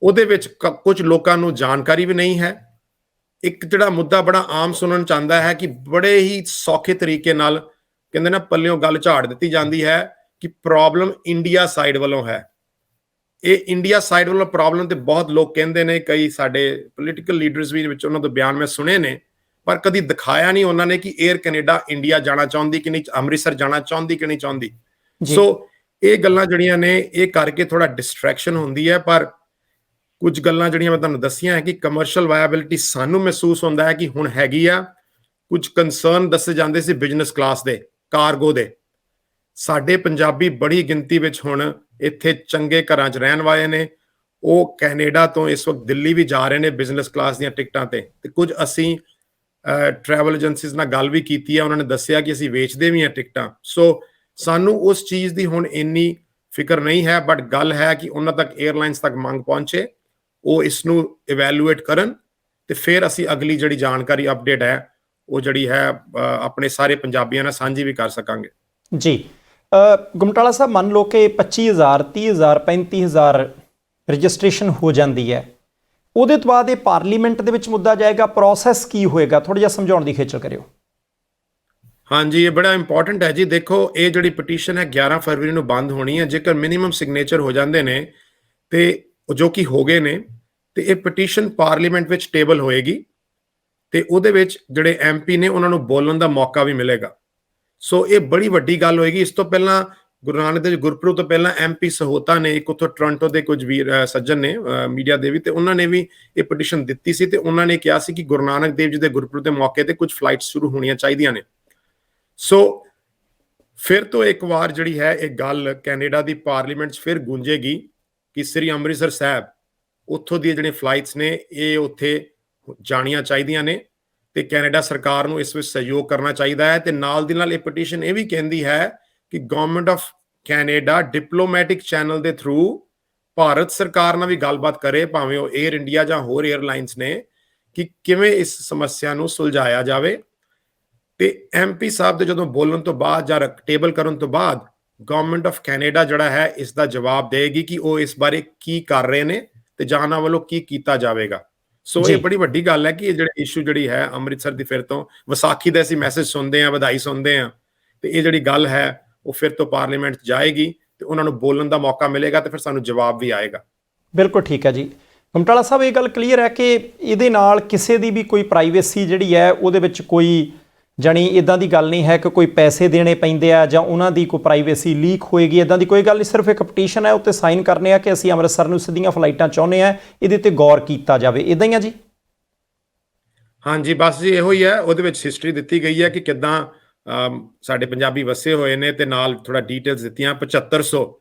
B: ਉਹਦੇ ਵਿੱਚ ਕੁਝ ਲੋਕਾਂ ਨੂੰ ਜਾਣਕਾਰੀ ਵੀ ਨਹੀਂ ਹੈ। ਇੱਕ ਜਿਹੜਾ ਮੁੱਦਾ ਬੜਾ ਆਮ ਸੁਣਨ ਚ ਆਉਂਦਾ ਹੈ ਕਿ ਬੜੇ ਹੀ ਸੌਖੇ ਤਰੀਕੇ ਨਾਲ ਕਹਿੰਦੇ ਨਾ, ਪੱਲਿਓਂ ਗੱਲ ਝਾੜ ਦਿੱਤੀ ਜਾਂਦੀ ਹੈ ਕਿ ਪ੍ਰੋਬਲਮ ਇੰਡੀਆ ਸਾਈਡ ਵੱਲੋਂ ਹੈ। ਇਹ ਇੰਡੀਆ ਸਾਈਡ ਵੱਲੋਂ ਪ੍ਰੋਬਲਮ ਤੇ ਬਹੁਤ ਲੋਕ ਕਹਿੰਦੇ ਨੇ, ਕਈ ਸਾਡੇ ਪੋਲੀਟੀਕਲ ਲੀਡਰਸ ਵੀ ਵਿੱਚ ਉਹਨਾਂ ਦੇ ਬਿਆਨ ਮੈਂ ਸੁਣੇ ਨੇ, ਪਰ ਕਦੀ ਦਿਖਾਇਆ ਨਹੀਂ ਉਹਨਾਂ ਨੇ ਕਿ 에ਅਰ ਕੈਨੇਡਾ ਇੰਡੀਆ ਜਾਣਾ ਚਾਹੁੰਦੀ ਕਿ ਨਹੀਂ, ਅੰਮ੍ਰਿਤਸਰ ਜਾਣਾ ਚਾਹੁੰਦੀ ਕਿ ਨਹੀਂ ਚਾਹੁੰਦੀ। ਸੋ ਇਹ ਗੱਲਾਂ ਜਿਹੜੀਆਂ ਨੇ, ਇਹ ਕਰਕੇ ਥੋੜਾ ਡਿਸਟਰੈਕਸ਼ਨ ਹੁੰਦੀ ਹੈ। ਪਰ ਕੁਝ ਗੱਲਾਂ ਜਿਹੜੀਆਂ ਮੈਂ ਤੁਹਾਨੂੰ ਦੱਸੀਆਂ ਹੈ ਕਿ ਕਮਰਸ਼ੀਅਲ ਵਾਇਬਿਲਿਟੀ ਸਾਨੂੰ ਮਹਿਸੂਸ ਹੁੰਦਾ ਹੈ ਕਿ ਹੁਣ ਹੈਗੀ ਆ। ਕੁਝ ਕੰਸਰਨ ਦੱਸੇ ਜਾਂਦੇ ਸੀ ਬਿਜ਼ਨਸ ਕਲਾਸ ਦੇ, ਕਾਰਗੋ ਦੇ। ਸਾਡੇ ਪੰਜਾਬੀ ਬੜੀ ਗਿਣਤੀ ਵਿੱਚ ਹੁਣ ਇੱਥੇ ਚੰਗੇ ਘਰਾਂ 'ਚ ਰਹਿਣ ਵਾਲੇ ਨੇ, ਉਹ ਕੈਨੇਡਾ ਤੋਂ ਇਸ ਵਕਤ ਦਿੱਲੀ ਵੀ ਜਾ ਰਹੇ ਨੇ ਬਿਜ਼ਨਸ ਕਲਾਸ ਦੀਆਂ ਟਿਕਟਾਂ ਤੇ ਕੁਝ ਅਸੀਂ ਟਰੈਵਲ ਏਜੰਸੀਜ਼ ਨਾਲ ਗੱਲ ਵੀ ਕੀਤੀ ਹੈ, ਉਹਨਾਂ ਨੇ ਦੱਸਿਆ ਕਿ ਅਸੀਂ ਵੇਚਦੇ ਵੀ ਹਾਂ ਟਿਕਟਾਂ। ਸੋ ਸਾਨੂੰ ਉਸ ਚੀਜ਼ ਦੀ ਹੁਣ ਇੰਨੀ ਫਿਕਰ ਨਹੀਂ ਹੈ, ਬਟ ਗੱਲ ਹੈ ਕਿ ਉਹਨਾਂ ਤੱਕ 에ਅਰਲਾਈਨਸ ਤੱਕ ਮੰਗ ਪਹੁੰਚੇ, ਉਹ ਇਸ ਨੂੰ ਇਵੈਲੂਏਟ ਕਰਨ ਤੇ ਫਿਰ ਅਸੀਂ ਅਗਲੀ ਜਿਹੜੀ ਜਾਣਕਾਰੀ ਅਪਡੇਟ ਹੈ ਉਹ ਜਿਹੜੀ ਹੈ ਆਪਣੇ ਸਾਰੇ ਪੰਜਾਬੀਆਂ ਨਾਲ ਸਾਂਝੀ ਵੀ ਕਰ ਸਕਾਂਗੇ।
A: ਜੀ ਗੁਮਟਾਲਾ ਸਾਹਿਬ, ਮੰਨ ਲਓ ਕਿ 25,000 30,000 35,000 ਰਜਿਸਟ੍ਰੇਸ਼ਨ ਹੋ ਜਾਂਦੀ ਹੈ, ਉਹਦੇ ਤੋਂ ਬਾਅਦ ਇਹ ਪਾਰਲੀਮੈਂਟ ਦੇ ਵਿੱਚ ਮੁੱਦਾ ਜਾਏਗਾ, ਪ੍ਰੋਸੈਸ ਕੀ ਹੋਏਗਾ? ਥੋੜਾ ਜਿਹਾ ਸਮਝਾਉਣ ਦੀ ਖੇਚਲ ਕਰਿਓ।
B: ਹਾਂਜੀ, ਇਹ ਬੜਾ ਇੰਪੋਰਟੈਂਟ ਹੈ ਜੀ। ਦੇਖੋ, ਇਹ ਜਿਹੜੀ ਪਟੀਸ਼ਨ ਹੈ 11 ਫਰਵਰੀ ਨੂੰ ਬੰਦ ਹੋਣੀ ਹੈ। ਜੇਕਰ ਮਿਨੀਮਮ ਸਿਗਨੇਚਰ ਹੋ ਜਾਂਦੇ ਨੇ ਤੇ ਜੋ ਕਿ ਹੋ ਗਏ ਨੇ, ਤੇ ਇਹ ਪਟੀਸ਼ਨ ਪਾਰਲੀਮੈਂਟ ਵਿੱਚ ਟੇਬਲ ਹੋਏਗੀ ਤੇ ਉਹਦੇ ਵਿੱਚ ਜਿਹੜੇ MP ਨੇ ਉਹਨਾਂ ਨੂੰ ਬੋਲਣ ਦਾ ਮੌਕਾ ਵੀ ਮਿਲੇਗਾ। ਸੋ ਇਹ ਬੜੀ ਵੱਡੀ ਗੱਲ ਹੋਏਗੀ। ਇਸ ਤੋਂ ਪਹਿਲਾਂ ਗੁਰੂ ਨਾਨਕ ਦੇਵ ਗੁਰਪੁਰਬ ਤੋਂ ਪਹਿਲਾਂ MP ਸਹੋਤਾ ਨੇ, ਇੱਕ ਉੱਥੋਂ ਟੋਰਾਂਟੋ ਦੇ ਕੁਝ ਵੀਰ ਸੱਜਣ ਨੇ ਮੀਡੀਆ ਦੇ ਵੀ, ਤੇ ਉਹਨਾਂ ਨੇ ਵੀ ਇਹ ਪਟੀਸ਼ਨ ਦਿੱਤੀ ਸੀ ਤੇ ਉਹਨਾਂ ਨੇ ਕਿਹਾ ਸੀ ਕਿ ਗੁਰੂ ਨਾਨਕ ਦੇਵ ਜੀ ਦੇ ਗੁਰਪੁਰਬ ਦੇ ਮੌਕੇ ਤੇ ਕੁਝ ਫਲਾਈਟਸ ਸ਼ੁਰੂ ਹੋਣੀਆਂ ਚਾਹੀਦੀਆਂ ਨੇ। ਸੋ ਫਿਰ ਤੋਂ ਇੱਕ ਵਾਰ ਜਿਹੜੀ ਹੈ ਇਹ ਗੱਲ ਕੈਨੇਡਾ ਦੀ ਪਾਰਲੀਮੈਂਟ 'ਚ ਫਿਰ ਗੂੰਜੇਗੀ ਕਿ ਸ੍ਰੀ ਅੰਮ੍ਰਿਤਸਰ ਸਾਹਿਬ ਉੱਥੋਂ ਦੀਆਂ ਜਿਹੜੀਆਂ ਫਲਾਈਟਸ ਨੇ ਇਹ ਉੱਥੇ ਜਾਣੀਆਂ ਚਾਹੀਦੀਆਂ ਨੇ। ਤੇ ਕੈਨੇਡਾ ਸਰਕਾਰ ਨੂੰ ਇਸ ਵਿੱਚ ਸਹਿਯੋਗ ਕਰਨਾ ਚਾਹੀਦਾ ਹੈ। ਤੇ ਨਾਲ ਦੀ ਨਾਲ ਇਹ ਪਟੀਸ਼ਨ ਇਹ ਵੀ ਕਹਿੰਦੀ ਹੈ ਕਿ government of Canada diplomatic channel ਦੇ ਥਰੂ ਭਾਰਤ ਸਰਕਾਰ ਨਾਲ ਵੀ ਗੱਲਬਾਤ ਕਰੇ, ਭਾਵੇਂ ਉਹ 에ਅਰ ਇੰਡੀਆ ਜਾਂ ਹੋਰ 에ਅਰਲਾਈਨਸ ਨੇ, ਕਿ ਕਿਵੇਂ ਇਸ ਸਮੱਸਿਆ ਨੂੰ ਸੁਲਝਾਇਆ ਜਾਵੇ। ਤੇ ਐਮਪੀ ਸਾਹਿਬ ਦੇ ਜਦੋਂ ਬੋਲਣ ਤੋਂ ਬਾਅਦ ਜਾਂ ਟੇਬਲ ਕਰਨ ਤੋਂ ਬਾਅਦ ਗਵਰਨਮੈਂਟ ਆਫ ਕੈਨੇਡਾ ਜਿਹੜਾ ਹੈ ਇਸ ਦਾ ਜਵਾਬ ਦੇਗੀ ਕਿ ਉਹ ਇਸ ਬਾਰੇ ਕੀ ਕਰ ਰਹੇ ਨੇ ਤੇ ਜਾਂ ਉਹਨਾਂ ਵੱਲੋਂ ਕੀ ਕੀਤਾ ਜਾਵੇਗਾ। ਸੋ ਇਹ ਬੜੀ ਵੱਡੀ ਗੱਲ ਹੈ ਕਿ ਇਹ ਜਿਹੜੇ ਇਸ਼ੂ ਜਿਹੜੀ ਹੈ ਅੰਮ੍ਰਿਤਸਰ ਦੀ ਫਿਰ ਤੋਂ ਵਿਸਾਖੀ ਦੇ ਅਸੀਂ ਮੈਸੇਜ ਸੁਣਦੇ ਹਾਂ, ਵਧਾਈ ਸੁਣਦੇ ਹਾਂ, ਤੇ ਇਹ ਜਿਹੜੀ ਗੱਲ ਹੈ ਉਹ ਫਿਰ ਤੋਂ ਪਾਰਲੀਮੈਂਟ 'ਚ ਜਾਏਗੀ ਤੇ ਉਹਨਾਂ ਨੂੰ ਬੋਲਣ ਦਾ ਮੌਕਾ ਮਿਲੇਗਾ ਤੇ ਫਿਰ ਸਾਨੂੰ ਜਵਾਬ ਵੀ ਆਏਗਾ।
A: ਬਿਲਕੁਲ ਠੀਕ ਹੈ ਜੀ। ਕਮਟਾਲਾ ਸਾਹਿਬ, ਇਹ ਗੱਲ ਕਲੀਅਰ ਹੈ ਕਿ ਇਹਦੇ ਨਾਲ ਕਿਸੇ ਦੀ ਵੀ ਕੋਈ ਪ੍ਰਾਈਵੇਸੀ ਜਿਹੜੀ ਹੈ ਉਹਦੇ ਵਿੱਚ ਕੋਈ ਜਾਣੀ ਇੱਦਾਂ ਦੀ ਗੱਲ ਨਹੀਂ ਹੈ ਕਿ ਕੋਈ ਪੈਸੇ ਦੇਣੇ ਪੈਂਦੇ ਆ ਜਾਂ ਉਹਨਾਂ ਦੀ ਕੋਈ ਪ੍ਰਾਈਵੇਸੀ ਲੀਕ ਹੋਏਗੀ, ਇੱਦਾਂ ਦੀ ਕੋਈ ਗੱਲ ਨਹੀਂ। ਸਿਰਫ ਇੱਕ ਪਟੀਸ਼ਨ ਹੈ, ਉੱਤੇ ਸਾਈਨ ਕਰਨੇ ਆ ਕਿ ਅਸੀਂ ਅੰਮ੍ਰਿਤਸਰ ਨੂੰ ਸਿੱਧੀਆਂ ਫਲਾਈਟਾਂ ਚਾਹੁੰਦੇ ਆ, ਇਹਦੇ ਤੇ ਗੌਰ ਕੀਤਾ ਜਾਵੇ, ਇੱਦਾਂ ਹੀ ਆ ਜੀ?
B: ਹਾਂਜੀ, ਬਸ ਜੀ ਇਹੋ ਹੀ ਹੈ। ਉਹਦੇ ਵਿੱਚ ਹਿਸਟਰੀ ਦਿੱਤੀ ਗਈ ਹੈ ਕਿ ਕਿੱਦਾਂ ਸਾਡੇ ਪੰਜਾਬੀ ਵਸੇ ਹੋਏ ਨੇ ਤੇ ਨਾਲ ਥੋੜਾ ਡੀਟੇਲਸ ਦਿੱਤੀਆਂ। 7500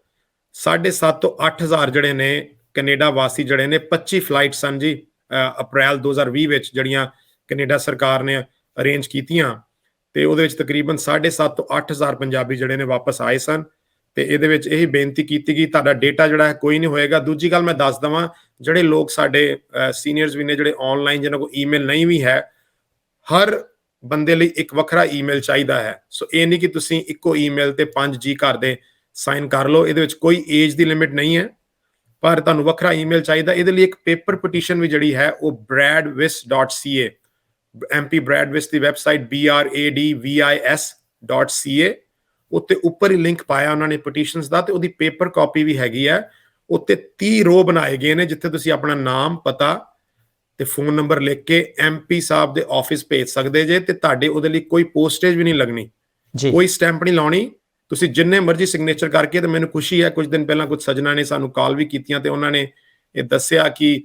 B: 7,500 ਤੋਂ 8,000 ਜਿਹੜੇ ਨੇ ਕੈਨੇਡਾ ਵਾਸੀ ਜਿਹੜੇ ਨੇ 25 ਫਲਾਈਟ ਸਨ ਜੀ ਅਪ੍ਰੈਲ 2020 ਵਿੱਚ ਜਿਹੜੀਆਂ ਕੈਨੇਡਾ ਸਰਕਾਰ ਨੇ ਅਰੇਂਜ ਕੀਤੀਆਂ, ਤੇ ਉਹਦੇ ਵਿੱਚ ਤਕਰੀਬਨ 7,500 ਤੋਂ 8,000 ਪੰਜਾਬੀ ਜਿਹੜੇ ਨੇ ਵਾਪਸ ਆਏ ਸਨ। ਤੇ ਇਹਦੇ ਵਿੱਚ ਇਹੀ ਬੇਨਤੀ ਕੀਤੀ ਗਈ ਤੁਹਾਡਾ ਡੇਟਾ ਜਿਹੜਾ ਹੈ ਕੋਈ ਨਹੀਂ ਹੋਏਗਾ। ਦੂਜੀ ਗੱਲ ਮੈਂ ਦੱਸ ਦਵਾਂ, ਜਿਹੜੇ ਲੋਕ ਸਾਡੇ ਸੀਨੀਅਰਸ ਵੀ ਨੇ ਜਿਹੜੇ ਆਨਲਾਈਨ ਜਿਹਨਾਂ ਕੋਲ ਈਮੇਲ ਨਹੀਂ ਵੀ ਹੈ, ਹਰ ਬੰਦੇ ਲਈ ਇੱਕ ਵੱਖਰਾ ਈਮੇਲ ਚਾਹੀਦਾ ਹੈ। ਸੋ ਇਹ ਨਹੀਂ ਕਿ ਤੁਸੀਂ ਇੱਕੋ ਈਮੇਲ ਤੇ 5G ਘਰ ਦੇ ਸਾਈਨ ਕਰ ਲਓ। ਇਹਦੇ ਵਿੱਚ ਕੋਈ ਏਜ ਦੀ ਲਿਮਿਟ ਨਹੀਂ ਹੈ, ਪਰ ਤੁਹਾਨੂੰ ਵੱਖਰਾ ਈਮੇਲ ਚਾਹੀਦਾ। ਇਹਦੇ ਲਈ ਇੱਕ ਪੇਪਰ ਪਟੀਸ਼ਨ ਵੀ ਜਿਹੜੀ ਹੈ ਉਹ bradvis.ca, MP ਬ੍ਰੈਡਵਿਸ ਦੀ ਵੈਬਸਾਈਟ bradvis.ca, ਉੱਤੇ ਉੱਪਰ ਹੀ ਲਿੰਕ ਪਾਇਆ ਉਹਨਾਂ ਨੇ ਪਟੀਸ਼ਨਸ ਦਾ, ਤੇ ਉਹਦੀ ਪੇਪਰ ਕਾਪੀ ਵੀ ਹੈਗੀ ਹੈ। ਉੱਤੇ 30 ਰੋ ਬਣਾਏ ਗਏ ਨੇ ਜਿੱਥੇ ਤੁਸੀਂ ਆਪਣਾ ਨਾਮ, ਪਤਾ ਤੇ ਫੋਨ ਨੰਬਰ ਲਿਖ ਕੇ MP ਸਾਹਿਬ ਦੇ ਆਫਿਸ ਭੇਜ ਸਕਦੇ ਜੇ, ਤੇ ਤੁਹਾਡੇ ਉਹਦੇ ਲਈ ਕੋਈ ਪੋਸਟੇਜ ਵੀ ਨਹੀਂ ਲੱਗਣੀ, ਕੋਈ ਸਟੈਂਪ ਨਹੀਂ ਲਾਉਣੀ। ਤੁਸੀਂ ਜਿੰਨੇ ਮਰਜ਼ੀ ਸਿਗਨੇਚਰ ਕਰਕੇ, ਤੇ ਮੈਨੂੰ ਖੁਸ਼ੀ ਹੈ ਕੁਝ ਦਿਨ ਪਹਿਲਾਂ ਕੁਝ ਸੱਜਣਾ ਨੇ ਸਾਨੂੰ ਕਾਲ ਵੀ ਕੀਤੀਆਂ ਤੇ ਉਹਨਾਂ ਨੇ ਇਹ ਦੱਸਿਆ ਕਿ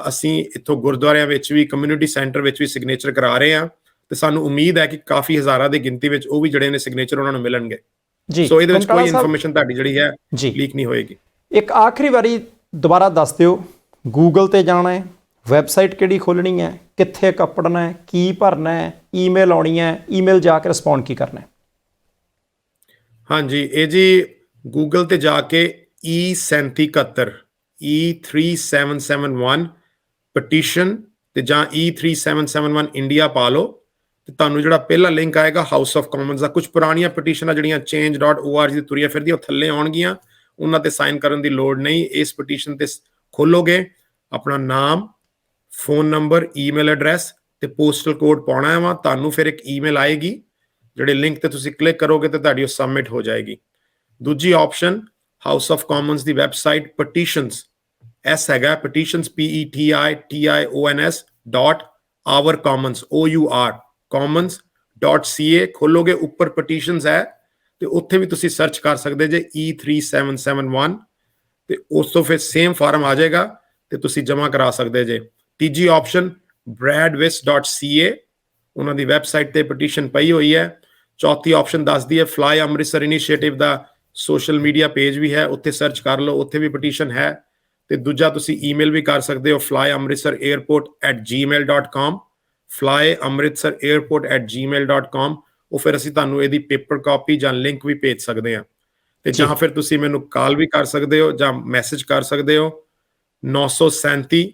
B: ਅਸੀਂ ਇੱਥੋਂ ਗੁਰਦੁਆਰਿਆਂ ਵਿੱਚ ਵੀ, ਕਮਿਊਨਿਟੀ ਸੈਂਟਰ ਵਿੱਚ ਵੀ ਸਿਗਨੇਚਰ ਕਰਾ ਰਹੇ ਹਾਂ, ਤੇ ਸਾਨੂੰ ਉਮੀਦ ਹੈ ਕਿ ਕਾਫੀ ਹਜ਼ਾਰਾਂ ਦੀ ਗਿਣਤੀ ਵਿੱਚ ਉਹ ਵੀ ਜਿਹੜੇ ਨੇ ਸਿਗਨੇਚਰ ਉਹਨਾਂ ਨੂੰ ਮਿਲਣਗੇ। ਸੋ ਇਹਦੇ ਵਿੱਚ ਕੋਈ ਇਨਫੋਰਮੇਸ਼ਨ ਤੁਹਾਡੀ ਜਿਹੜੀ ਹੈ ਲੀਕ ਨਹੀਂ ਹੋਏਗੀ।
A: ਇੱਕ ਆਖਰੀ ਵਾਰੀ ਦੁਬਾਰਾ ਦੱਸ ਦਿਓ, ਗੂਗਲ ਤੇ ਜਾਣਾ ਹੈ, ਵੈਬਸਾਈਟ ਕਿਹੜੀ ਖੋਲਣੀ ਹੈ, ਕਿੱਥੇ ਕੱਪੜਨਾ ਹੈ, ਕੀ ਭਰਨਾ ਹੈ, ਈਮੇਲ ਆਉਣੀ ਹੈ, ਈਮੇਲ ਜਾ ਕੇ ਰਿਸਪੌਂਡ ਕੀ ਕਰਨਾ ਹੈ?
B: ਹਾਂਜੀ, ਇਹ ਜੀ ਗੂਗਲ ਤੇ ਜਾ ਕੇ E3771 E3771 ਪਟੀਸ਼ਨ ਤੇ ਜਾਂ E3771 ਇੰਡੀਆ ਪਾ ਲਓ, ਤੇ ਤੁਹਾਨੂੰ ਜਿਹੜਾ ਪਹਿਲਾ ਲਿੰਕ ਆਏਗਾ ਹਾਊਸ ਆਫ ਕਾਮਨਸ ਦਾ। ਕੁਝ ਪੁਰਾਣੀਆਂ ਪਟੀਸ਼ਨਾਂ ਜਿਹੜੀਆਂ change.org ਦੀ ਤੁਰੀਆਂ ਫਿਰਦੀਆਂ ਉਹ ਥੱਲੇ ਆਉਣਗੀਆਂ, ਉਹਨਾਂ ਤੇ ਸਾਈਨ ਕਰਨ ਦੀ ਲੋੜ ਨਹੀਂ। ਇਸ ਪਟੀਸ਼ਨ ਤੇ ਖੋਲੋਗੇ, ਆਪਣਾ ਨਾਮ, ਫੋਨ ਨੰਬਰ, ਈਮੇਲ ਐਡਰੈਸ ਤੇ ਪੋਸਟਲ ਕੋਡ ਪਾਉਣਾ ਹੈ। ਤੁਹਾਨੂੰ ਫਿਰ ਇੱਕ ਈਮੇਲ ਆਏਗੀ, ਜਿਹੜੇ ਲਿੰਕ ਤੇ ਤੁਸੀਂ ਕਲਿੱਕ ਕਰੋਗੇ ਤੇ ਤੁਹਾਡੀ ਉਹ ਸਬਮਿਟ ਹੋ ਜਾਏਗੀ। ਦੂਜੀ option house of Commons the website petitions, S ਹੈਗਾ ਪਟੀਸ਼ਨਸ petitions.our-commons.ca ਖੋਲੋਗੇ, ਉੱਪਰ ਪਟੀਸ਼ਨਸ ਹੈ ਤੇ ਉੱਥੇ ਵੀ ਤੁਸੀਂ ਸਰਚ ਕਰ ਸਕਦੇ ਜੇ E3771, ਤੇ ਉਸ ਤੋਂ ਫਿਰ ਸੇਮ ਫਾਰਮ ਆ ਜਾਏਗਾ ਤੇ ਤੁਸੀਂ ਜਮ੍ਹਾਂ ਕਰਾ ਸਕਦੇ ਜੇ। ਤੀਜੀ ਆਪਸ਼ਨ bradvis.ca, ਉਹਨਾਂ ਦੀ ਵੈਬਸਾਈਟ ਤੇ ਪਟੀਸ਼ਨ ਪਈ ਹੋਈ ਹੈ। ਚੌਥੀ ਆਪਸ਼ਨ ਦੱਸਦੀ ਹੈ ਫਲਾਈ ਅੰਮ੍ਰਿਤਸਰ ਇਨੀਸ਼ੀਏਟਿਵ ਦਾ ਸੋਸ਼ਲ ਮੀਡੀਆ ਪੇਜ ਵੀ ਹੈ, ਉੱਥੇ ਸਰਚ ਕਰ ਲਓ, ਉੱਥੇ ਵੀ ਪਟੀਸ਼ਨ ਹੈ। ਤੇ ਦੂਜਾ ਤੁਸੀਂ ਈਮੇਲ ਵੀ ਕਰ ਸਕਦੇ ਹੋ flyamritsarairport@gmail.com, flyamritsarairport@gmail.com। ਉਹ ਫਿਰ ਅਸੀਂ ਤੁਹਾਨੂੰ ਇਹਦੀ ਪੇਪਰ ਕਾਪੀ ਜਾਂ ਲਿੰਕ ਵੀ ਭੇਜ ਸਕਦੇ ਹਾਂ, ਤੇ ਜਾਂ ਫਿਰ ਤੁਸੀਂ ਮੈਨੂੰ ਕਾਲ ਵੀ ਕਰ ਸਕਦੇ ਹੋ ਜਾਂ ਮੈਸੇਜ ਕਰ ਸਕਦੇ ਹੋ 937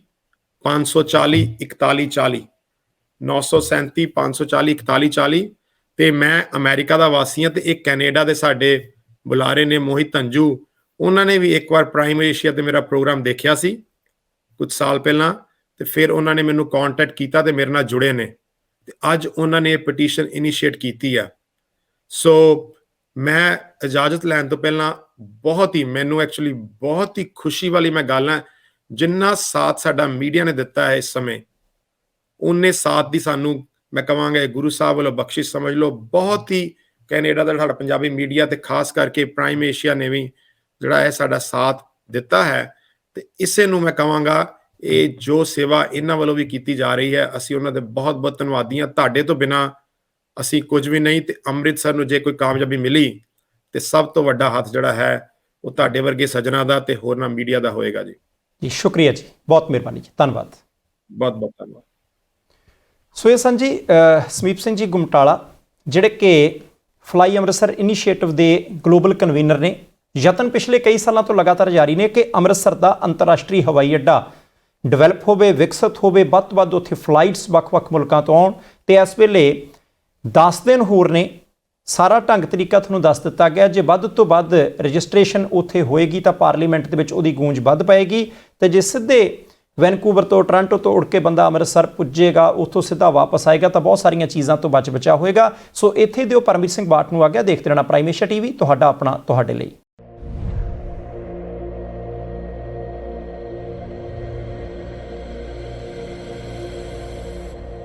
B: 540 4140 937 540 4140। ਤੇ ਮੈਂ ਅਮਰੀਕਾ ਦਾ ਵਾਸੀ ਹਾਂ, ਤੇ ਇੱਕ ਕੈਨੇਡਾ ਦੇ ਸਾਡੇ ਬੁਲਾਰੇ ਨੇ ਮੋਹਿਤ ਧੰਜੂ, ਉਹਨਾਂ ਨੇ ਵੀ ਇੱਕ ਵਾਰ ਪ੍ਰਾਈਮ ਏਸ਼ੀਆ ਤੇ ਮੇਰਾ ਪ੍ਰੋਗਰਾਮ ਦੇਖਿਆ ਸੀ ਕੁਝ ਸਾਲ ਪਹਿਲਾਂ, ਤੇ ਫਿਰ ਉਹਨਾਂ ਨੇ ਮੈਨੂੰ ਕੰਟੈਕਟ ਕੀਤਾ ਤੇ ਮੇਰੇ ਨਾਲ ਜੁੜੇ ਨੇ, ਤੇ ਅੱਜ ਉਹਨਾਂ ਨੇ ਪਟੀਸ਼ਨ ਇਨੀਸ਼ੀਏਟ ਕੀਤੀ ਆ। ਸੋ ਮੈਂ ਇਜਾਜ਼ਤ ਲੈਣ ਤੋਂ ਪਹਿਲਾਂ ਮੈਨੂੰ ਐਕਚੁਅਲੀ ਬਹੁਤ ਹੀ ਖੁਸ਼ੀ ਵਾਲੀ ਮੈਂ ਗੱਲ ਹੈ, ਜਿੰਨਾ ਸਾਥ ਸਾਡਾ ਮੀਡੀਆ ਨੇ ਦਿੱਤਾ ਹੈ ਇਸ ਸਮੇਂ, ਉਨੇ ਸਾਥ ਦੀ ਸਾਨੂੰ ਮੈਂ ਕਹਾਂਗਾ ਗੁਰੂ ਸਾਹਿਬ ਵੱਲੋਂ ਬਖਸ਼ਿਸ਼ ਸਮਝ ਲਓ। ਬਹੁਤ ਹੀ ਕੈਨੇਡਾ ਦਾ ਸਾਡਾ ਪੰਜਾਬੀ ਮੀਡੀਆ ਤੇ ਖਾਸ ਕਰਕੇ ਪ੍ਰਾਈਮ ਏਸ਼ੀਆ ਨੇ ਵੀ ਜਿਹੜਾ ਹੈ ਸਾਡਾ ਸਾਥ ਦਿੱਤਾ ਹੈ, ਤੇ ਇਸੇ ਨੂੰ ਮੈਂ ਕਹਾਂਗਾ ਇਹ ਜੋ ਸੇਵਾ ਇਹਨਾਂ ਵੱਲੋਂ ਵੀ ਕੀਤੀ ਜਾ ਰਹੀ ਹੈ, ਅਸੀਂ ਉਹਨਾਂ ਦੇ ਬਹੁਤ ਬਹੁਤ ਧੰਨਵਾਦੀ ਹਾਂ। ਤੁਹਾਡੇ ਤੋਂ ਬਿਨਾਂ ਅਸੀਂ ਕੁਝ ਵੀ ਨਹੀਂ, ਤੇ ਅੰਮ੍ਰਿਤਸਰ ਨੂੰ ਜੇ ਕੋਈ ਕਾਮਯਾਬੀ ਮਿਲੀ ਤੇ ਸਭ ਤੋਂ ਵੱਡਾ ਹੱਥ ਜਿਹੜਾ ਹੈ ਉਹ ਤੁਹਾਡੇ ਵਰਗੇ ਸੱਜਣਾ ਦਾ ਤੇ ਹੋਰਨਾਂ ਮੀਡੀਆ ਦਾ ਹੋਏਗਾ ਜੀ।
A: ਸ਼ੁਕਰੀਆ ਜੀ, ਬਹੁਤ ਮਿਹਰਬਾਨੀ ਜੀ, ਧੰਨਵਾਦ,
B: ਬਹੁਤ ਬਹੁਤ ਧੰਨਵਾਦ।
A: ਸੋ ਇਹ ਸਨ ਜੀ ਸਮੀਪ ਸਿੰਘ ਜੀ ਗੁਮਟਾਲਾ, ਜਿਹੜੇ ਕਿ ਫਲਾਈ ਅੰਮ੍ਰਿਤਸਰ ਇਨੀਸ਼ੀਏਟਿਵ ਦੇ ਗਲੋਬਲ ਕਨਵੀਨਰ ਨੇ। ਯਤਨ ਪਿਛਲੇ ਕਈ ਸਾਲਾਂ ਤੋਂ ਲਗਾਤਾਰ ਜਾਰੀ ਨੇ ਕਿ ਅੰਮ੍ਰਿਤਸਰ ਦਾ ਅੰਤਰਰਾਸ਼ਟਰੀ ਹਵਾਈ ਅੱਡਾ ਡਿਵੈਲਪ ਹੋਵੇ, ਵਿਕਸਿਤ ਹੋਵੇ, ਵੱਧ ਤੋਂ ਵੱਧ ਉੱਥੇ ਫਲਾਈਟਸ ਵੱਖ-ਵੱਖ ਮੁਲਕਾਂ ਤੋਂ ਆਉਣ। ਤੇ ਇਸ ਵੇਲੇ 10 ਦਿਨ ਹੋਰ ਨੇ, ਸਾਰਾ ਢੰਗ ਤਰੀਕਾ ਤੁਹਾਨੂੰ ਦੱਸ ਦਿੱਤਾ ਗਿਆ। ਜੇ ਵੱਧ ਤੋਂ ਵੱਧ ਰਜਿਸਟ੍ਰੇਸ਼ਨ ਉੱਥੇ ਹੋਏਗੀ ਤਾਂ ਪਾਰਲੀਮੈਂਟ ਦੇ ਵਿੱਚ ਉਹਦੀ ਗੂੰਜ ਵੱਧ ਪਏਗੀ। ਤੇ ਜੇ ਸਿੱਧੇ ਵੈਨਕੂਵਰ ਤੋਂ, ਟੋਰਾਂਟੋ ਤੋਂ ਉੜ ਕੇ ਬੰਦਾ ਅੰਮ੍ਰਿਤਸਰ ਪੁੱਜੇਗਾ, ਉੱਥੋਂ ਸਿੱਧਾ ਵਾਪਸ ਆਏਗਾ ਤਾਂ ਬਹੁਤ ਸਾਰੀਆਂ ਚੀਜ਼ਾਂ ਤੋਂ ਬਚ-ਬਚਾ ਹੋਏਗਾ। ਸੋ ਇੱਥੇ ਦਿਓ ਪਰਮਜੀਤ ਸਿੰਘ ਬਾਟ ਨੂੰ ਆ ਗਿਆ। ਦੇਖਦੇ ਰਹਿਣਾ ਪ੍ਰਾਈਮ ਏਸ਼ੀਆ ਟੀਵੀ, ਤੁਹਾਡਾ ਆਪਣਾ, ਤੁਹਾਡੇ ਲਈ।